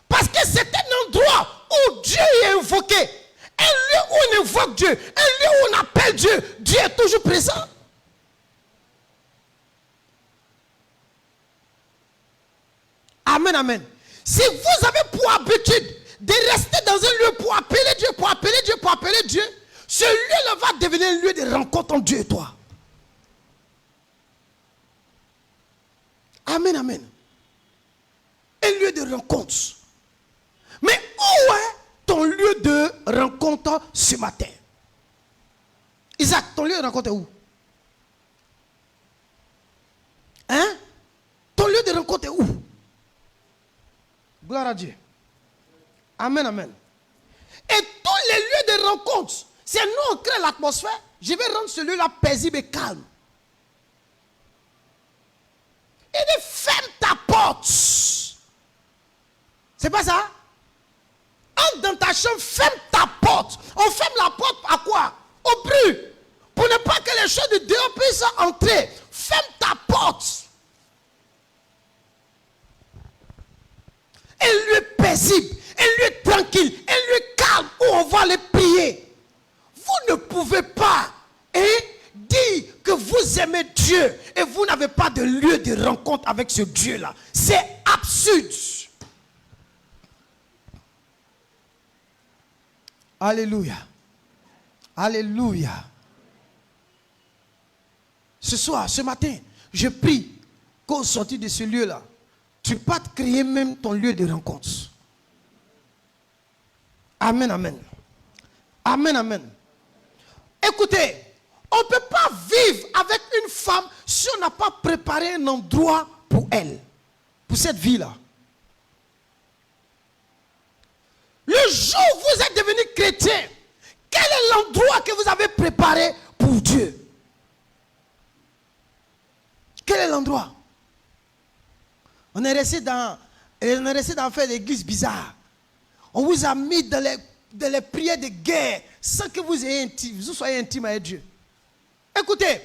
Parce que c'est un endroit où Dieu est invoqué, un lieu où on invoque Dieu, un lieu où on appelle Dieu. Dieu est toujours présent. Amen. Si vous avez pour habitude de rester dans un lieu pour appeler Dieu, ce lieu-là va devenir un lieu de rencontre entre Dieu et toi. Amen. Un lieu de rencontre. Mais où est ton lieu de rencontre ce matin? Isaac, ton lieu de rencontre est où? Hein? Ton lieu de rencontre est où? Gloire à Dieu. Amen. Et tous les lieux de rencontre, c'est nous on crée l'atmosphère. Je vais rendre ce lieu-là paisible et calme. Il dit ferme ta porte. C'est pas ça? Entre dans ta chambre, ferme ta porte. On ferme la porte à quoi? Au bruit. Pour ne pas que les choses de dehors puissent entrer. Ferme ta porte. Un lieu paisible, un lieu tranquille, un lieu calme où on va les prier. Vous ne pouvez pas dire que vous aimez Dieu et vous n'avez pas de lieu de rencontre avec ce Dieu-là. C'est absurde. Alléluia. Ce soir, ce matin, je prie qu'au sortir de ce lieu-là, tu peux te créer même ton lieu de rencontre. Amen. Écoutez, on ne peut pas vivre avec une femme si on n'a pas préparé un endroit pour elle, pour cette vie-là. Le jour où vous êtes devenu chrétien, quel est l'endroit que vous avez préparé pour Dieu? Quel est l'endroit? On est resté dans faire des églises bizarres. On vous a mis dans les prières de guerre sans que vous soyez intime avec Dieu. Écoutez,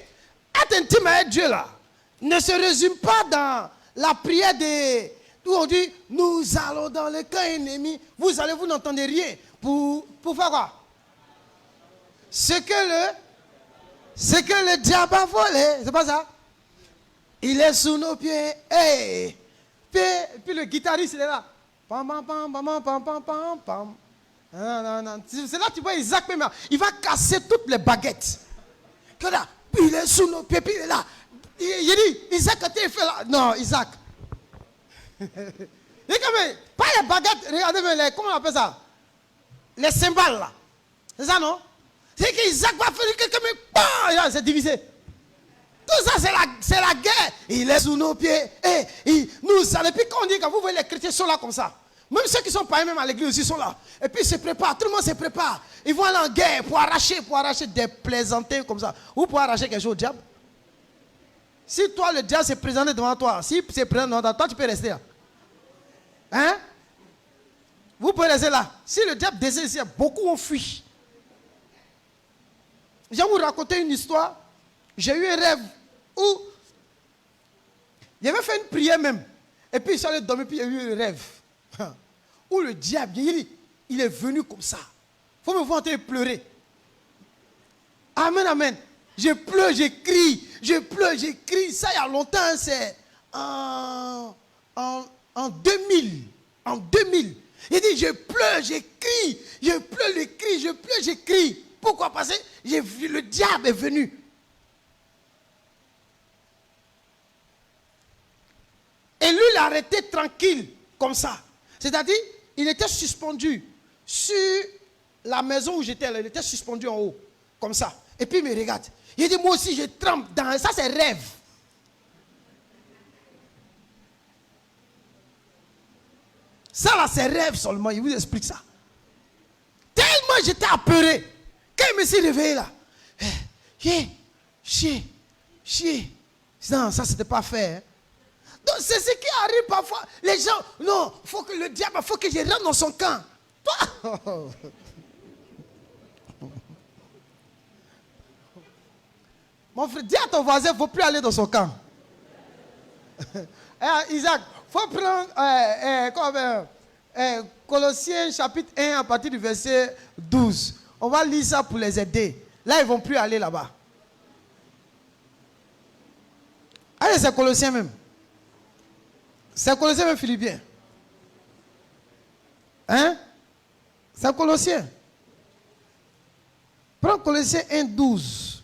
être intime avec Dieu là ne se résume pas dans la prière où on dit nous allons dans le camp ennemi. Vous n'entendez rien. Pour faire quoi? Ce que le diable a volé. C'est pas ça? Il est sous nos pieds. Hey. Puis le guitariste il est là. Pam pam pam pam pam pam pam pam. C'est là que tu vois Isaac même. Il va casser toutes les baguettes. Que là, il est sous nos pieds, puis il est là. Il dit, Isaac, quand il fait là. Non, Isaac. Il dit comme, pas les baguettes, regardez, mais comment on appelle ça? Les cymbales là. C'est ça, non? C'est qu'Isaac va faire quelque chose, c'est divisé. Tout ça, c'est la guerre. Il est sous nos pieds. Et nous allons. Puis quand on dit que vous voyez les chrétiens sont là comme ça. Même ceux qui sont pas même à l'église aussi sont là. Et puis ils se préparent, tout le monde se prépare. Ils vont aller en guerre pour arracher des plaisantins comme ça. Ou pour arracher quelque chose au diable. Si toi, le diable s'est présenté devant toi, si c'est présent devant toi, tu peux rester là. Hein? Vous pouvez rester là. Si le diable désire ici, beaucoup ont fui. Je vais vous raconter une histoire. J'ai eu un rêve où j'avais fait une prière même. Et puis je suis allé dormir, puis il y a eu un rêve. Où le diable, il est venu comme ça. Il faut me voir en train de pleurer. Amen, amen. Je pleure, je crie. Je pleure, je crie. Ça, il y a longtemps, c'est en 2000. En 2000. Il dit, je pleure, je crie. Je pleure, je crie. Je pleure, je crie. Pourquoi? Parce que j'ai vu le diable est venu. Et lui, il a arrêté tranquille, comme ça. C'est-à-dire, il était suspendu sur la maison où j'étais. Il était suspendu en haut, comme ça. Et puis, il me regarde. Il dit, moi aussi, je trempe dans... Ça, c'est rêve. Ça, là, c'est rêve seulement. Il vous explique ça. Tellement j'étais apeuré. Quand il me s'est réveillé, là. Chier. Non, ça, c'était pas fait. Hein. Donc, c'est ce qui arrive parfois. Les gens, non, faut que le diable, faut que je rentre dans son camp. Toi, mon frère, dis à ton voisin, il ne faut plus aller dans son camp. Isaac, il faut prendre Colossiens chapitre 1 à partir du verset 12. On va lire ça pour les aider. Là, ils ne vont plus aller là-bas. Allez, c'est Colossiens même. C'est Colossiens même, Philippiens. Hein? C'est Colossiens. Prends Colossiens 1, 12.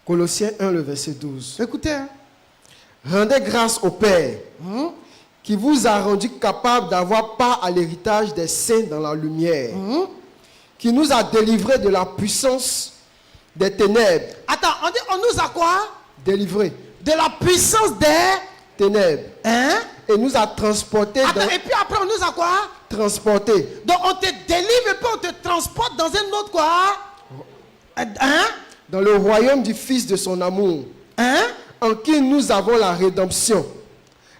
Colossiens 1, le verset 12. Écoutez. Hein? Rendez grâce au Père qui vous a rendu capable d'avoir part à l'héritage des saints dans la lumière, qui nous a délivrés de la puissance des ténèbres. Attends, on nous a quoi? Délivrés. De la puissance des ténèbres. Hein? Et nous a transportés. Attends, et puis après on nous a quoi? Transportés. Donc on te délivre et puis on te transporte dans un autre quoi? Hein? Dans le royaume du Fils de son amour. Hein? En qui nous avons la rédemption,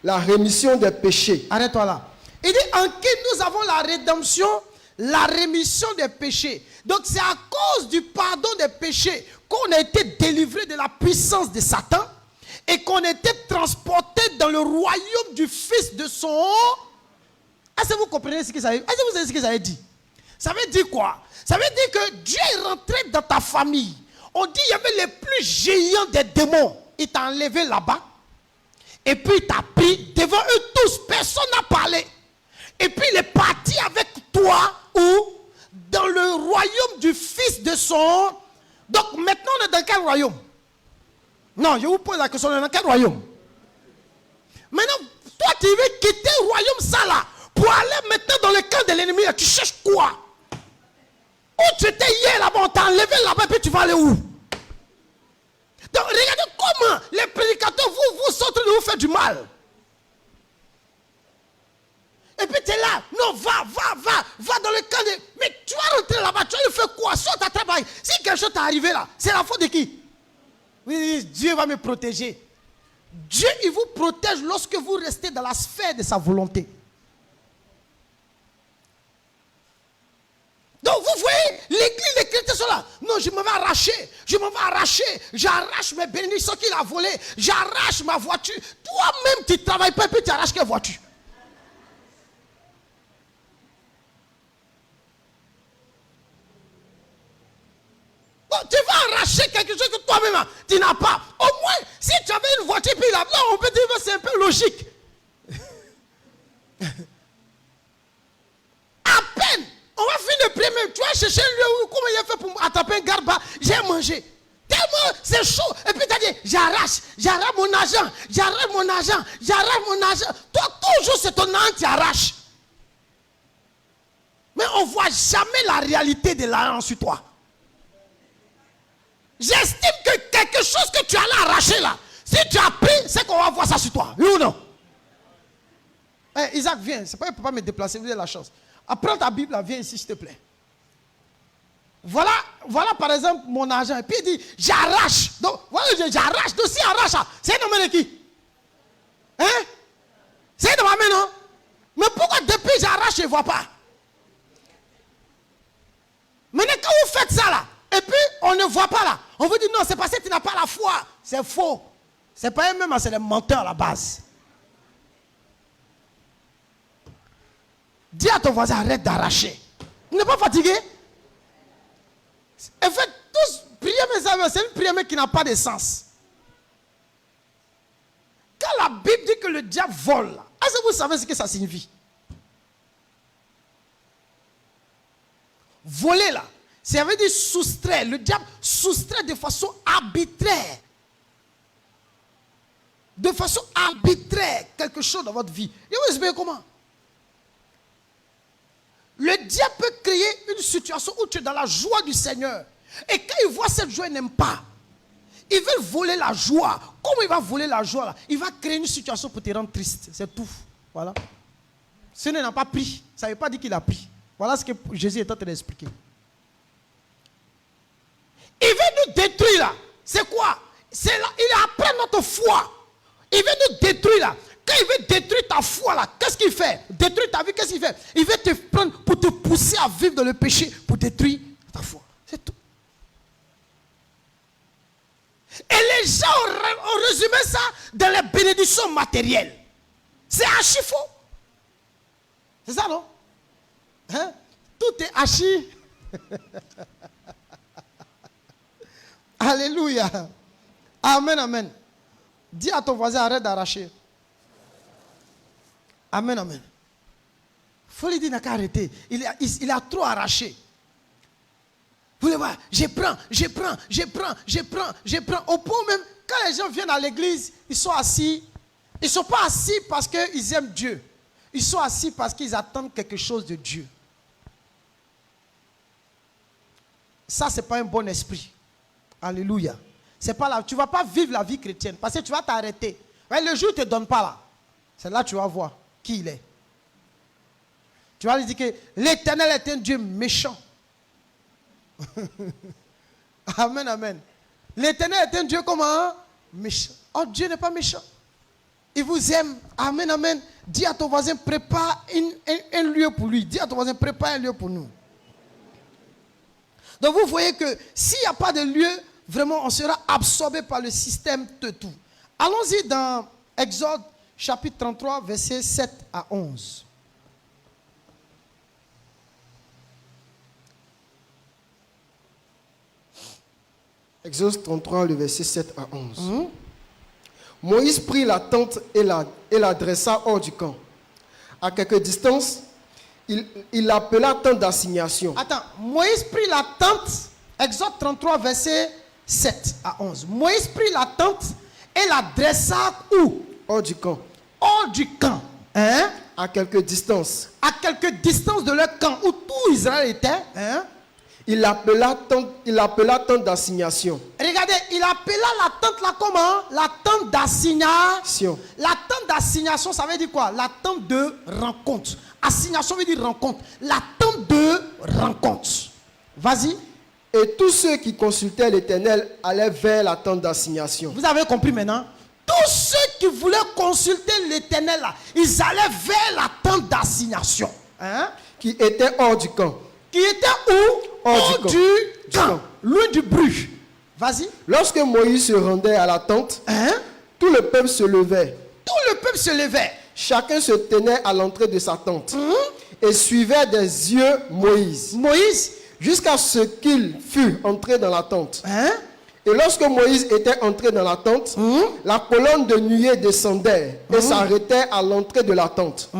la rémission des péchés. Arrête-toi là. Il dit en qui nous avons la rédemption, la rémission des péchés. Donc c'est à cause du pardon des péchés qu'on a été délivré de la puissance de Satan et qu'on a été transporté dans le royaume du Fils de son... Est-ce que vous comprenez ce que ça veut dire? Est-ce que vous savez ce que ça veut dire? Ça veut dire quoi? Ça veut dire que Dieu est rentré dans ta famille. On dit qu'il y avait les plus géants des démons. Il t'a enlevé là-bas. Et puis il t'a pris devant eux tous. Personne n'a parlé. Et puis il est parti avec toi où? Dans le royaume du Fils de son... Donc maintenant on est dans quel royaume? Non, je vous pose la question, on est dans quel royaume? Maintenant, toi tu veux quitter le royaume ça là pour aller maintenant dans le camp de l'ennemi. Tu cherches quoi? Où tu étais hier là-bas, on t'a enlevé là-bas et puis tu vas aller où? Donc regardez comment les prédicateurs vous sont en train de vous faire du mal. Et puis tu es là, non, va dans le camp de... Mais tu vas rentrer là-bas, tu vas lui faire quoi? Soit ta travail. Si quelque chose t'est arrivé là, c'est la faute de qui? Oui, Dieu va me protéger. Dieu, il vous protège lorsque vous restez dans la sphère de sa volonté. Donc vous voyez, l'église, les chrétiens sont là. Non, je m'en vais arracher. J'arrache mes bénédictions qu'il a volées. J'arrache ma voiture. Toi-même, tu ne travailles pas et puis tu arraches quelle voiture? Bon, tu vas arracher quelque chose que toi-même, tu n'as pas. Au moins, si tu avais une voiture, puis là, on peut dire que c'est un peu logique. À peine. On va finir le premier. Tu vas chercher lui, comment il a fait pour attraper un garba. J'ai mangé. Tellement c'est chaud. Et puis tu as dit, j'arrache mon argent. Toi, toujours c'est ton argent qui arrache. Mais on ne voit jamais la réalité de l'argent sur toi. J'estime que quelque chose que tu allais arracher là, si tu as pris, c'est qu'on va voir ça sur toi. Oui ou non? Isaac, viens. C'est pas, il ne peut pas me déplacer, vous avez la chance. Prends ta Bible, là, viens ici, s'il te plaît. Voilà par exemple mon argent. Et puis il dit, j'arrache. Donc, voilà, j'arrache. Donc, si arrache, c'est un homme de qui? Hein? C'est un homme, non? Mais pourquoi depuis j'arrache, je ne vois pas? Maintenant, quand vous faites ça là, et puis on ne voit pas là, on vous dit non, c'est parce que tu n'as pas la foi. C'est faux. C'est pas eux-mêmes, c'est les menteurs à la base. Dis à ton voisin, arrête d'arracher. Tu n'es pas fatigué? En fait, tous prier, mes amis, c'est une prière qui n'a pas de sens. Quand la Bible dit que le diable vole, est-ce que vous savez ce que ça signifie? Voler là, ça veut dire soustraire. Le diable soustrait de façon arbitraire. De façon arbitraire quelque chose dans votre vie. Et vous expliquez comment? Le diable peut créer une situation où tu es dans la joie du Seigneur. Et quand il voit cette joie, il n'aime pas. Il veut voler la joie. Comment il va voler la joie là? Il va créer une situation pour te rendre triste. C'est tout. Voilà. Ce n'est pas pris. Ça ne veut pas dire qu'il a pris. Voilà ce que Jésus est en train d'expliquer. Il veut nous détruire là. C'est quoi? C'est là. Il est après notre foi. Il veut nous détruire là. Quand il veut détruire ta foi là, qu'est-ce qu'il fait? Détruire ta vie, qu'est-ce qu'il fait? Il veut te prendre pour te pousser à vivre dans le péché, pour détruire ta foi. C'est tout. Et les gens ont résumé ça dans les bénédictions matérielles. C'est archi faux. C'est ça, non? Hein? Tout est archi. Alléluia. Amen, amen. Dis à ton voisin, arrête d'arracher. Amen, amen. Il faut lui dire, n'a qu'à arrêter. Il a trop arraché. Vous voulez voir, je prends. Au point même, quand les gens viennent à l'église, ils sont assis. Ils ne sont pas assis parce qu'ils aiment Dieu. Ils sont assis parce qu'ils attendent quelque chose de Dieu. Ça, ce n'est pas un bon esprit. Alléluia. C'est pas là. Tu ne vas pas vivre la vie chrétienne parce que tu vas t'arrêter. Ouais, le jour où il ne te donne pas là, c'est là que tu vas voir qui il est. Tu vas lui dire que l'Éternel est un Dieu méchant. Amen, amen. L'Éternel est un Dieu comment? Méchant. Oh, Dieu n'est pas méchant. Il vous aime. Amen, amen. Dis à ton voisin, prépare un lieu pour lui. Dis à ton voisin, prépare un lieu pour nous. Donc vous voyez que s'il n'y a pas de lieu, vraiment on sera absorbé par le système de tout. Allons-y dans Exode chapitre 33, versets 7 à 11. Exode 33, le verset 7 à 11. Moïse prit la tente et la dressa hors du camp. À quelque distance, il l'appela tente d'assignation. Attends, Moïse prit la tente, Exode 33, verset 7 à 11. Moïse prit la tente et la dressa où? Hors du camp. Hors du camp. Hein? À quelque distance. À quelque distance de leur camp où tout Israël était. Hein? Il l'appela tente d'assignation. Regardez, il appela la tente là comment? La tente d'assignation. La tente d'assignation, ça veut dire quoi? La tente de rencontre. Assignation veut dire rencontre. La tente de rencontre. Vas-y. Et tous ceux qui consultaient l'Éternel allaient vers la tente d'assignation. Vous avez compris maintenant? Tous ceux qui voulaient consulter l'Éternel là, ils allaient vers la tente d'assignation. Hein? Qui était hors du camp. Qui était où? Hors du camp. Loin du bruit. Vas-y. Lorsque Moïse se rendait à la tente, tout le peuple se levait. Tout le peuple se levait. Chacun se tenait à l'entrée de sa tente et suivait des yeux Moïse. Jusqu'à ce qu'il fût entré dans la tente. Et lorsque Moïse était entré dans la tente, la colonne de nuée descendait et s'arrêtait à l'entrée de la tente.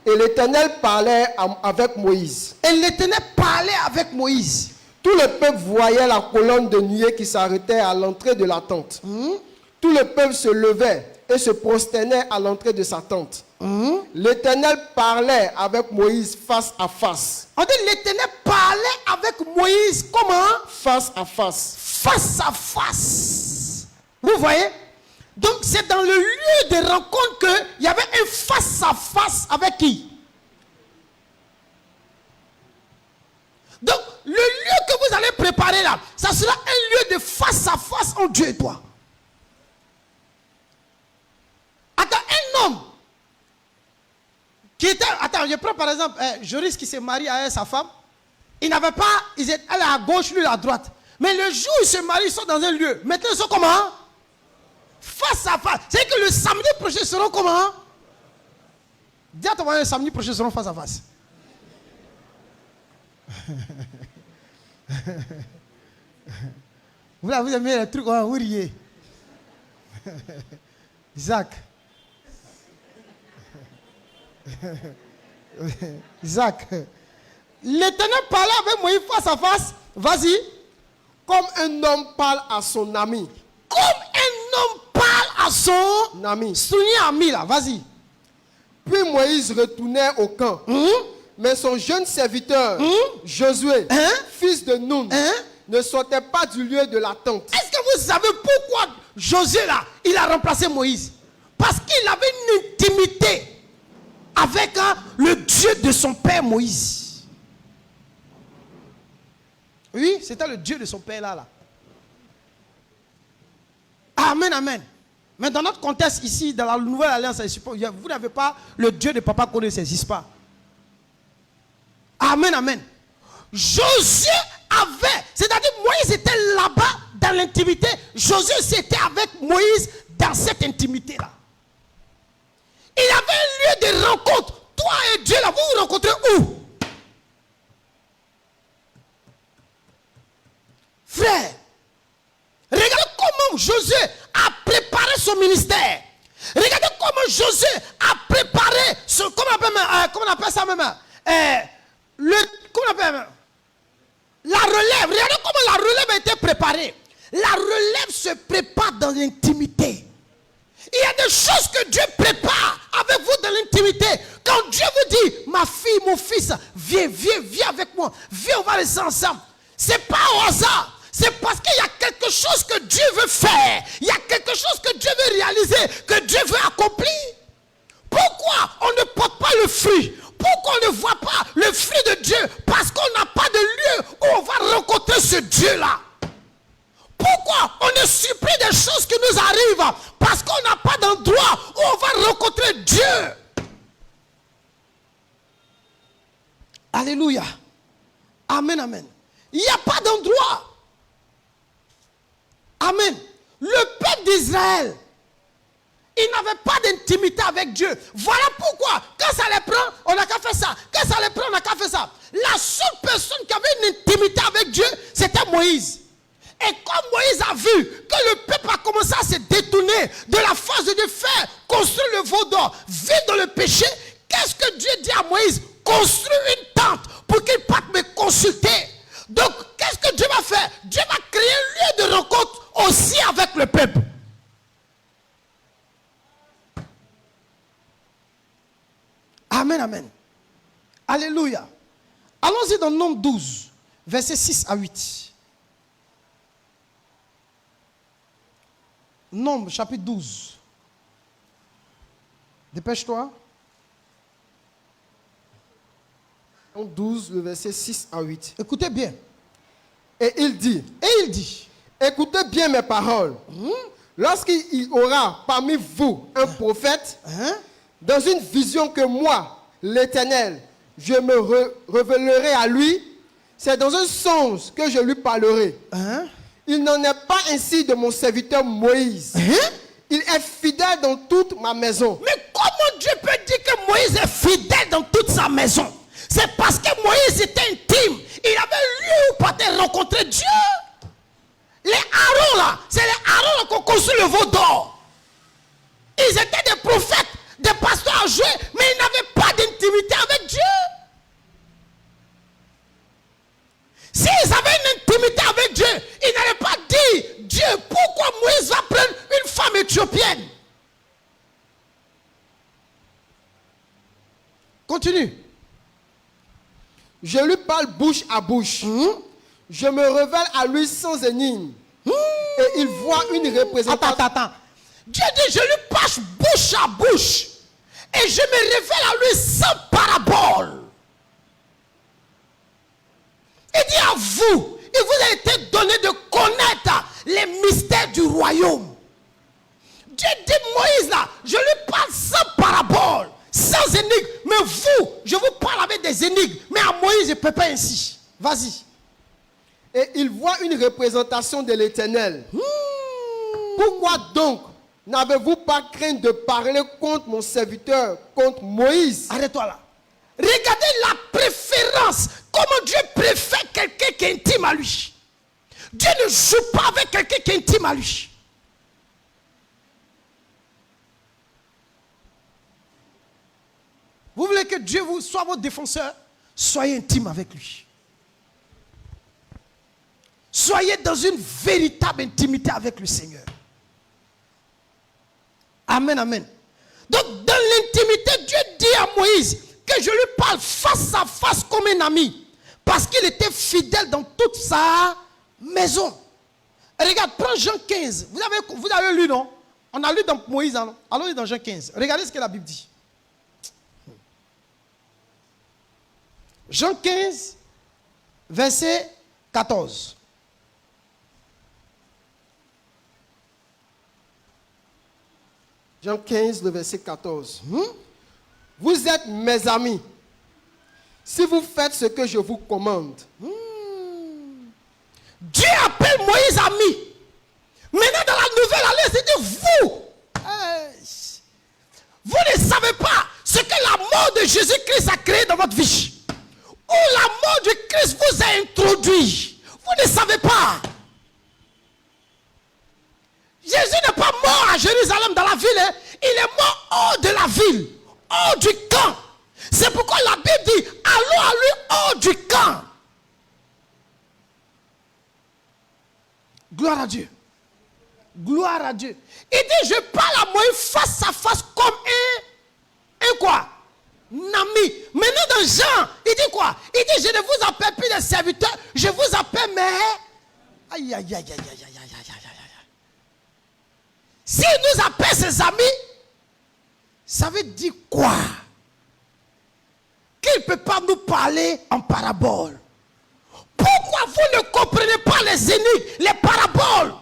Et l'Éternel parlait avec Moïse. Tout le peuple voyait la colonne de nuée qui s'arrêtait à l'entrée de la tente. Tout le peuple se levait et se prosternait à l'entrée de sa tente. L'Éternel parlait avec Moïse face à face. On dit l'Éternel parlait avec Moïse comment? Face à face. Face à face. Vous voyez? Donc c'est dans le lieu de rencontre qu'il y avait un face-à-face avec qui? Donc le lieu que vous allez préparer là, ça sera un lieu de face-à-face entre Dieu et toi. Attends, un homme qui était... Attends, je prends par exemple Joris qui s'est marié avec sa femme. Il n'avait pas... Elle est à gauche, lui à droite. Mais le jour où ils se marient, ils sont dans un lieu. Maintenant, ils sont comment? Face à face. C'est que le samedi prochain, ils seront comment? Dis à ton mari, le samedi prochain, ils seront face à face. Vous aimez les trucs, vous riez. Isaac. Isaac. L'Éternel parlait avec Moïse face à face. Vas-y. Comme un homme parle à son ami. Comme un homme parle à son Ami. ami là. Vas-y. Puis Moïse retournait au camp. Mais son jeune serviteur, Josué, fils de Nun, ne sortait pas du lieu de l'attente. Est-ce que vous savez pourquoi Josué là, il a remplacé Moïse? Parce qu'il avait une intimité avec le Dieu de son père Moïse. Oui, c'était le Dieu de son père là. Amen, amen. Mais dans notre contexte ici, dans la nouvelle alliance, vous n'avez pas le Dieu de papa qu'on ne saisit pas. Amen, amen. Josué avait, c'est-à-dire Moïse était là-bas dans l'intimité. Josué était avec Moïse dans cette intimité-là. Il avait un lieu de rencontre. Toi et Dieu, là, vous vous rencontrez où? Frère, regardez comment Josué a préparé son ministère. Regardez comment Josué a préparé comment on appelle ça même? Comment on appelle? La relève. Regardez comment la relève a été préparée. La relève se prépare dans l'intimité. Il y a des choses que Dieu prépare avec vous dans l'intimité. Quand Dieu vous dit, ma fille, mon fils, viens avec moi. Viens, on va rester ensemble. C'est pas au hasard. C'est parce qu'il y a quelque chose que Dieu veut faire. Il y a quelque chose que Dieu veut réaliser, que Dieu veut accomplir. Pourquoi on ne porte pas le fruit? Pourquoi on ne voit pas le fruit de Dieu? Parce qu'on n'a pas de lieu où on va rencontrer ce Dieu-là. Pourquoi on est surpris des choses qui nous arrivent? Parce qu'on n'a pas d'endroit où on va rencontrer Dieu. Alléluia. Amen, amen. Il n'y a pas d'endroit. Amen. Le peuple d'Israël, il n'avait pas d'intimité avec Dieu. Voilà pourquoi, quand ça les prend, on n'a qu'à faire ça. Quand ça les prend, on n'a qu'à faire ça. La seule personne qui avait une intimité avec Dieu, c'était Moïse. Et comme Moïse a vu que le peuple a commencé à se détourner de la face de Dieu, faire construire le veau d'or, vivre dans le péché, qu'est-ce que Dieu dit à Moïse? Construis une tente pour qu'il parte me consulter. Donc, qu'est-ce que Dieu va faire? Dieu va créer un lieu de rencontre aussi avec le peuple. Amen, amen. Alléluia. Allons-y dans Nombre 12, versets 6 à 8. Nombre, chapitre 12. Dépêche-toi. Nombre 12, le verset 6 à 8. Écoutez bien. Et il dit, écoutez bien mes paroles. Lorsqu'il y aura parmi vous un prophète, dans une vision que moi, l'Éternel, je me révélerai à lui, c'est dans un songe que je lui parlerai. Il n'en est pas ainsi de mon serviteur Moïse. Il est fidèle dans toute ma maison. Mais comment Dieu peut dire que Moïse est fidèle dans toute sa maison? C'est parce que Moïse était intime. Il avait lieu où partait rencontrer Dieu. Les Aaron là, c'est les Aaron qui ont construit le veau d'or. Ils étaient des prophètes, des pasteurs à jouer, mais ils n'avaient pas d'intimité avec Dieu. S'ils avaient une intimité avec Dieu, ils n'allaient pas dire, Dieu, pourquoi Moïse va prendre une femme éthiopienne? Continue. Je lui parle bouche à bouche. Je me révèle à lui sans énigme. Et il voit une représentation. Attends. Dieu dit, je lui passe bouche à bouche. Et je me révèle à lui sans parabole. Il dit à vous, il vous a été donné de connaître les mystères du royaume. Dieu dit Moïse là, je lui parle sans parabole, sans énigme. Mais vous, je vous parle avec des énigmes. Mais à Moïse, je ne peux pas ainsi. Vas-y. Et il voit une représentation de l'Éternel. Pourquoi donc n'avez-vous pas craint de parler contre mon serviteur, contre Moïse? Arrête-toi là. Regardez la préférence. Comment Dieu préfère quelqu'un qui est intime à lui. Dieu ne joue pas avec quelqu'un qui est intime à lui. Vous voulez que Dieu soit votre défenseur? Soyez intime avec lui. Soyez dans une véritable intimité avec le Seigneur. Amen, amen. Donc, dans l'intimité, Dieu dit à Moïse que je lui parle face à face comme un ami. Parce qu'il était fidèle dans toute sa maison. Et regarde, prends Jean 15. Vous avez lu, non? On a lu dans Moïse, hein? Allons dans Jean 15. Regardez ce que la Bible dit. Jean 15, verset 14. Jean 15, le verset 14. Vous êtes mes amis si vous faites ce que je vous commande. Dieu appelle Moïse ami. Maintenant dans la nouvelle alliance, il dit vous ne savez pas ce que la mort de Jésus-Christ a créé dans votre vie. Où la mort de Christ vous a introduit. Vous ne savez pas. Jésus n'est pas mort à Jérusalem dans la ville. Hein. Il est mort hors de la ville. Hors du camp. C'est pourquoi la Bible dit, allons à lui hors du camp. Gloire à Dieu. Gloire à Dieu. Il dit, je parle à Moïse face à face comme un quoi? Un ami. Maintenant dans Jean, il dit quoi? Il dit, je ne vous appelle plus des serviteurs, je vous appelle mes... Aïe, aïe, aïe, aïe, aïe, aïe, aïe, aïe, aïe. S'il nous appelle ses amis, ça veut dire quoi? Qu'il ne peut pas nous parler en parabole. Pourquoi vous ne comprenez pas les énigmes, les paraboles?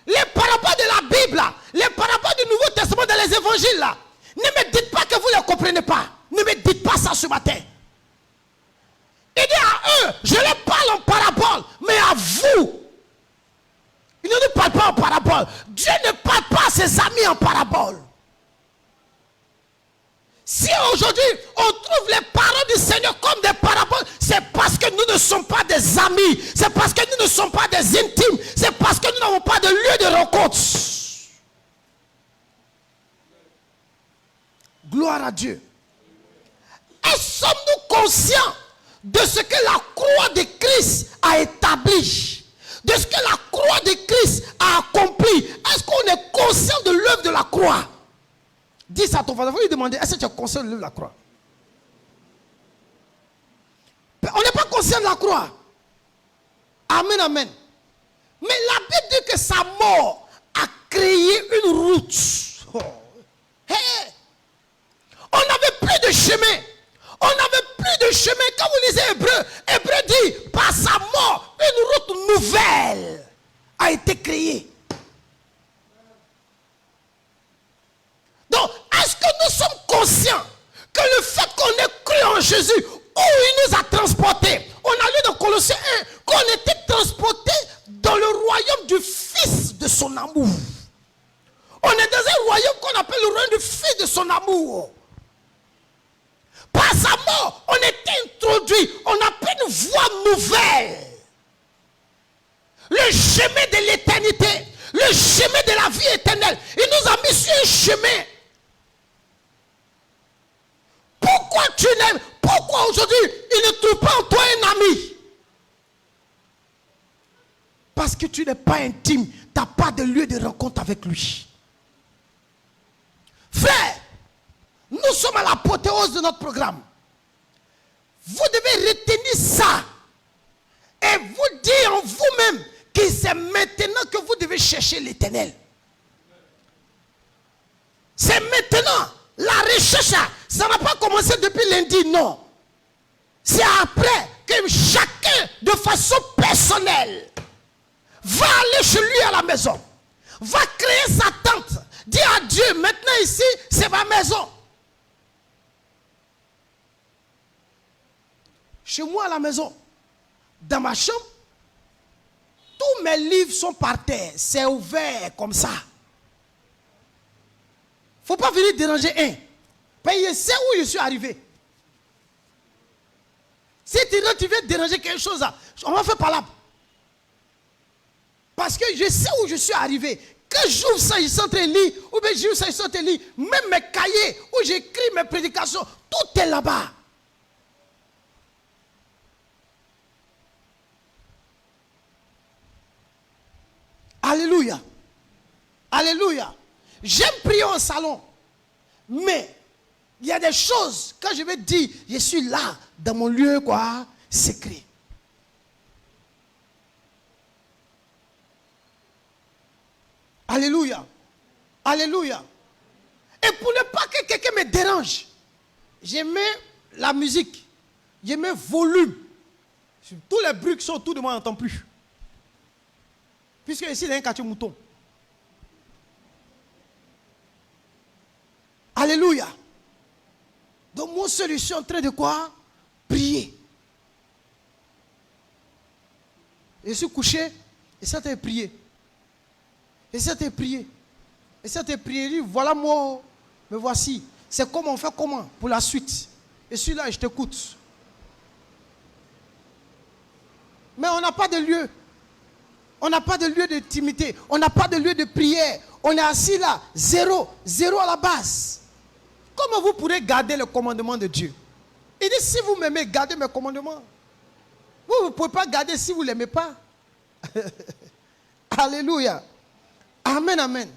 Les paraboles de la Bible, là, les paraboles du Nouveau Testament dans les évangiles, là. Ne me dites pas que vous ne les comprenez pas. Ne me dites pas ça ce matin. Il dit à eux, je les parle en parabole, mais à vous, il ne nous parle pas en parabole. Dieu ne parle pas à ses amis en parabole. Si aujourd'hui on trouve les paroles du Seigneur comme des paraboles, c'est parce que nous ne sommes pas des amis. C'est parce que nous ne sommes pas des intimes. C'est parce que nous n'avons pas de lieu de rencontre. Gloire à Dieu. Et sommes-nous conscients de ce que la croix de Christ a établi? De ce que la croix de Christ a accompli? Est-ce qu'on est conscient de l'œuvre de la croix? Dis ça à ton frère, vous lui demandez, est-ce que tu es conscient de l'œuvre de la croix? On n'est pas conscient de la croix. Amen, amen. Mais la Bible dit que sa mort a créé une route. Oh. Hey. On n'avait plus de chemin. On n'avait plus de chemin. Quand vous lisez Hébreu, Hébreu dit, par sa mort, une route nouvelle a été créée. Donc, est-ce que nous sommes conscients que le fait qu'on ait cru en Jésus, où il nous a transportés, on a lu dans Colossiens 1, qu'on était transportés dans le royaume du Fils de son amour. On est dans un royaume qu'on appelle le royaume du Fils de son amour. Par sa mort, on est introduit, on a pris une voie nouvelle. Le chemin de l'éternité, le chemin de la vie éternelle. Il nous a mis sur un chemin. Pourquoi tu n'aimes? Pourquoi aujourd'hui il ne trouve pas en toi un ami? Parce que tu n'es pas intime. Tu n'as pas de lieu de rencontre avec lui. Frère, nous sommes à l'apothéose de notre programme. Vous devez retenir ça. Et vous dire en vous-même que c'est maintenant que vous devez chercher l'Éternel. C'est maintenant. La recherche, ça n'a pas commencé depuis lundi, non. C'est après que chacun, de façon personnelle, va aller chez lui à la maison. Va créer sa tente. Dis à Dieu, maintenant ici, c'est ma maison. Chez moi à la maison, dans ma chambre, tous mes livres sont par terre. C'est ouvert comme ça. Faut pas venir déranger un. Parce que je sais où je suis arrivé. Si tu veux déranger quelque chose, on va faire par là. Parce que je sais où je suis arrivé. Quand j'ouvre ça, je suis en train de lire. Ou bien j'ouvre ça, je suis en train de lire. Même mes cahiers où j'écris mes prédications, tout est là-bas. Alléluia. Alléluia. J'aime prier au salon. Mais il y a des choses, quand je vais dire, je suis là, dans mon lieu, quoi, secret. Alléluia. Alléluia. Et pour ne pas que quelqu'un me dérange, je mets la musique. Je mets volume. Tous les bruits qui sont autour de moi, on n'entend plus. Puisque ici, il y a un quartier mouton. Alléluia. Donc moi seul, je suis en train de quoi? Prier. Je suis couché, et ça t'a prié. Et ça t'a prié. Et ça t'a prié, voilà moi, me voici. C'est comment, on fait comment pour la suite. Et je suis là et je t'écoute. Mais on n'a pas de lieu. On n'a pas de lieu d'intimité. On n'a pas de lieu de prière. On est assis là, zéro à la base. Comment vous pourrez garder le commandement de Dieu? Il dit, si vous m'aimez, gardez mes commandements. Vous ne pouvez pas garder si vous ne l'aimez pas. Alléluia. Amen, amen.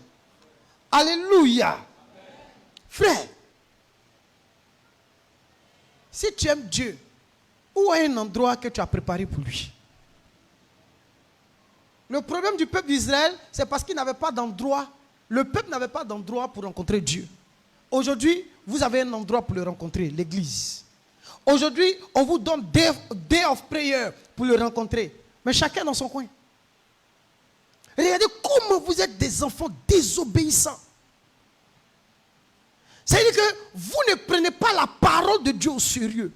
Alléluia. Amen. Frère, si tu aimes Dieu, où est un endroit que tu as préparé pour lui? Le problème du peuple d'Israël, c'est parce qu'il n'avait pas d'endroit. Le peuple n'avait pas d'endroit pour rencontrer Dieu. Aujourd'hui, vous avez un endroit pour le rencontrer, l'église. Aujourd'hui, on vous donne day of prayer pour le rencontrer. Mais chacun dans son coin. Regardez comment vous êtes des enfants désobéissants. C'est-à-dire que vous ne prenez pas la parole de Dieu au sérieux.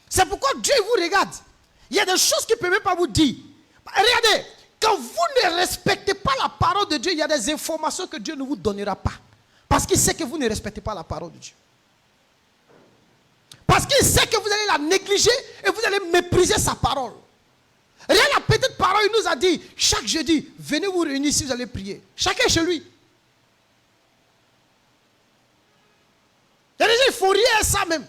C'est pourquoi Dieu vous regarde. Il y a des choses qu'il ne peut même pas vous dire. Regardez, quand vous ne respectez pas la parole de Dieu, il y a des informations que Dieu ne vous donnera pas. Parce qu'il sait que vous ne respectez pas la parole de Dieu. Parce qu'il sait que vous allez la négliger et vous allez mépriser sa parole. Regarde la petite parole, il nous a dit, chaque jeudi, venez vous réunir si vous allez prier. Chacun chez lui. Il y a des gens, il faut rien à ça même.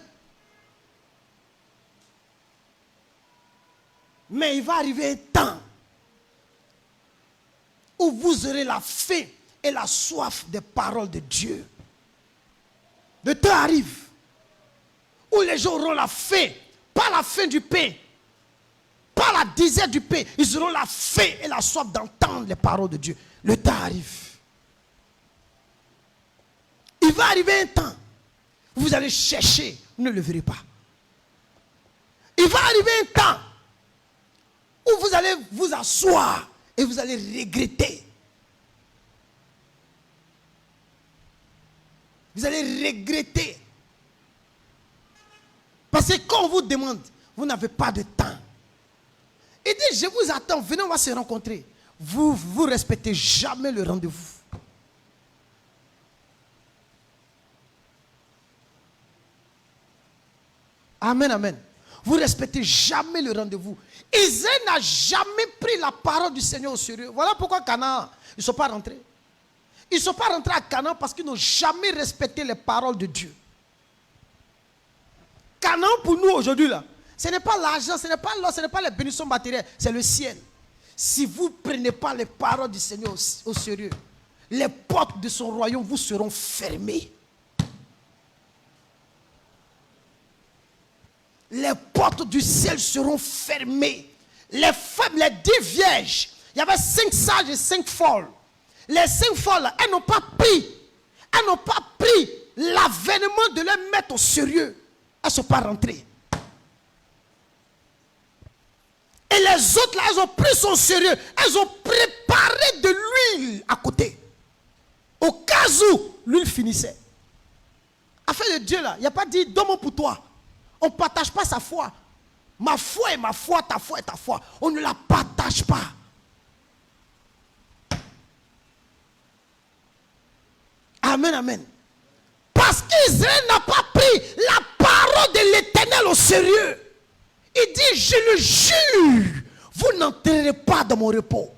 Mais il va arriver un temps où vous aurez la faim et la soif des paroles de Dieu. Le temps arrive où les gens auront la faim, pas la faim du pain, pas la disette du pain, ils auront la faim et la soif d'entendre les paroles de Dieu. Le temps arrive. Il va arriver un temps où vous allez chercher, vous ne le verrez pas. Il va arriver un temps où vous allez vous asseoir et vous allez regretter. Vous allez regretter. Parce que quand on vous demande, vous n'avez pas de temps. Il dit, je vous attends, venez, on va se rencontrer. Vous ne respectez jamais le rendez-vous. Amen, amen. Vous ne respectez jamais le rendez-vous. Israël n'a jamais pris la parole du Seigneur au sérieux. Voilà pourquoi Canaan, ils ne sont pas rentrés. Ils ne sont pas rentrés à Canaan parce qu'ils n'ont jamais respecté les paroles de Dieu. Canaan pour nous aujourd'hui là, ce n'est pas l'argent, ce n'est pas l'or, ce n'est pas les bénédictions matérielles, c'est le ciel. Si vous ne prenez pas les paroles du Seigneur au sérieux, les portes de son royaume vous seront fermées. Les portes du ciel seront fermées. Les femmes, les 10 vierges Il y avait 5 sages et 5 folles. Les 5 folles, elles n'ont pas pris l'avènement de les mettre au sérieux. Elles ne sont pas rentrées. Et les autres, là, elles ont pris son sérieux. Elles ont préparé de l'huile à côté. Au cas où l'huile finissait. Affaire de Dieu, là, il n'y a pas dit donne-moi pour toi. On ne partage pas sa foi. Ma foi est ma foi, ta foi est ta foi. On ne la partage pas. Amen, amen. Parce qu'Israël n'a pas pris la parole de l'Éternel au sérieux. Il dit, je le jure, vous n'entrerez pas dans mon repos.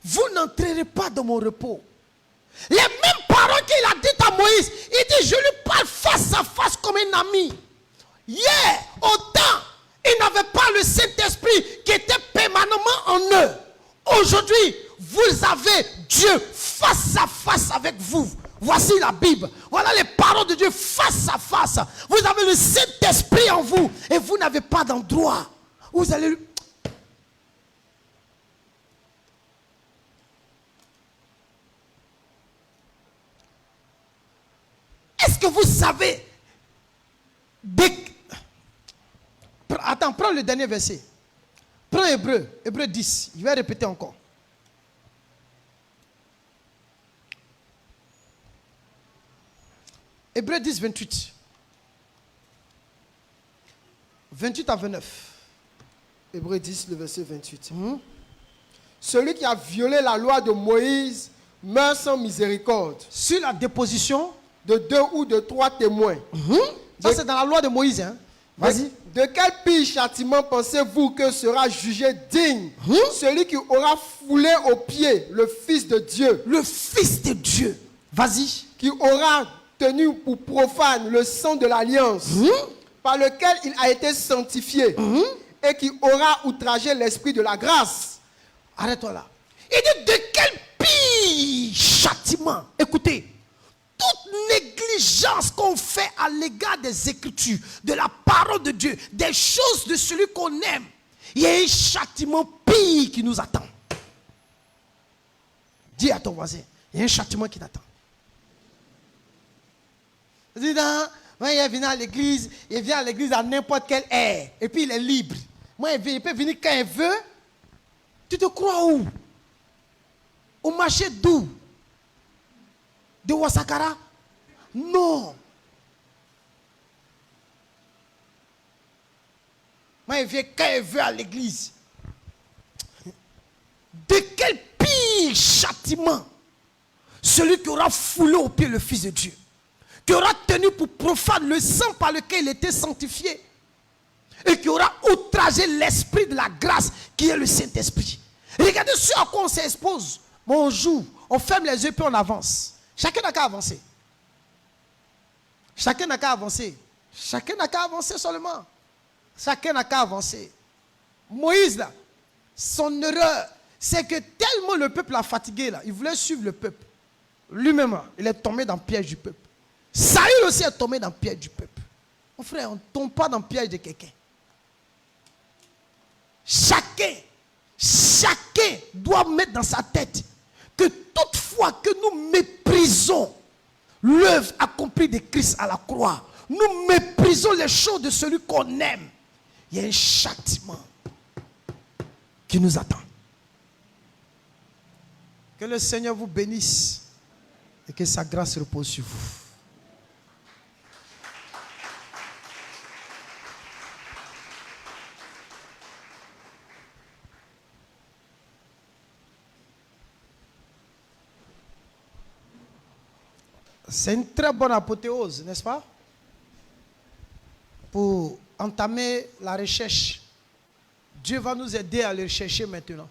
Vous n'entrerez pas dans mon repos. Les mêmes paroles qu'il a dites à Moïse, il dit, je lui parle face à face comme un ami. Hier, autant, ils n'avaient pas le Saint-Esprit qui était permanemment en eux. Aujourd'hui, vous avez Dieu face à face avec vous. Voici la Bible. Voilà les paroles de Dieu face à face. Vous avez le Saint-Esprit en vous et vous n'avez pas d'endroit. Vous allez... Est-ce que vous savez... Attends, prends le dernier verset. Prends Hébreu 10. Je vais répéter encore. Hébreu 10, 28. 28 à 29. Hébreu 10, le verset 28. Celui qui a violé la loi de Moïse meurt sans miséricorde. Sur la déposition de 2 ou de 3 témoins. Ça, c'est dans la loi de Moïse. Hein? Vas-y. De quel pire châtiment pensez-vous que sera jugé digne celui qui aura foulé aux pieds le Fils de Dieu? Le Fils de Dieu. Vas-y. Qui aura tenu pour profane le sang de l'alliance par lequel il a été sanctifié et qui aura outragé l'esprit de la grâce. Arrête-toi là. Il dit de quel pire châtiment. Écoutez. Toute négligence qu'on fait à l'égard des Écritures, de la parole de Dieu, des choses de celui qu'on aime, il y a un châtiment pire qui nous attend. Dis à ton voisin, il y a un châtiment qui t'attend. Dis donc, moi il vient à l'église, il vient à l'église à n'importe quelle heure, et puis il est libre. Moi il peut venir quand il veut. Tu te crois où? Au marché d'où? De Wasakara? Non. Moi, il vient quand il veut à l'église. De quel pire châtiment celui qui aura foulé au pied le Fils de Dieu, qui aura tenu pour profane le sang par lequel il était sanctifié, et qui aura outragé l'esprit de la grâce qui est le Saint-Esprit. Regardez ce à quoi on s'expose. Bon, on joue, on ferme les yeux puis on avance. Chacun n'a qu'à avancer. Chacun n'a qu'à avancer. Chacun n'a qu'à avancer seulement. Chacun n'a qu'à avancer. Moïse, là, son erreur, c'est que tellement le peuple l'a fatigué, là, il voulait suivre le peuple. Lui-même, il est tombé dans le piège du peuple. Saül aussi est tombé dans le piège du peuple. Mon frère, on ne tombe pas dans le piège de quelqu'un. Chacun doit mettre dans sa tête que toutefois que nous méprisons l'œuvre accomplie de Christ à la croix, nous méprisons les choses de celui qu'on aime, il y a un châtiment qui nous attend. Que le Seigneur vous bénisse et que sa grâce repose sur vous. C'est une très bonne apothéose, n'est-ce pas? Pour entamer la recherche. Dieu va nous aider à le rechercher maintenant.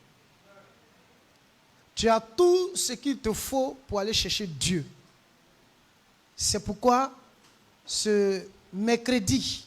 Tu as tout ce qu'il te faut pour aller chercher Dieu. C'est pourquoi ce mercredi,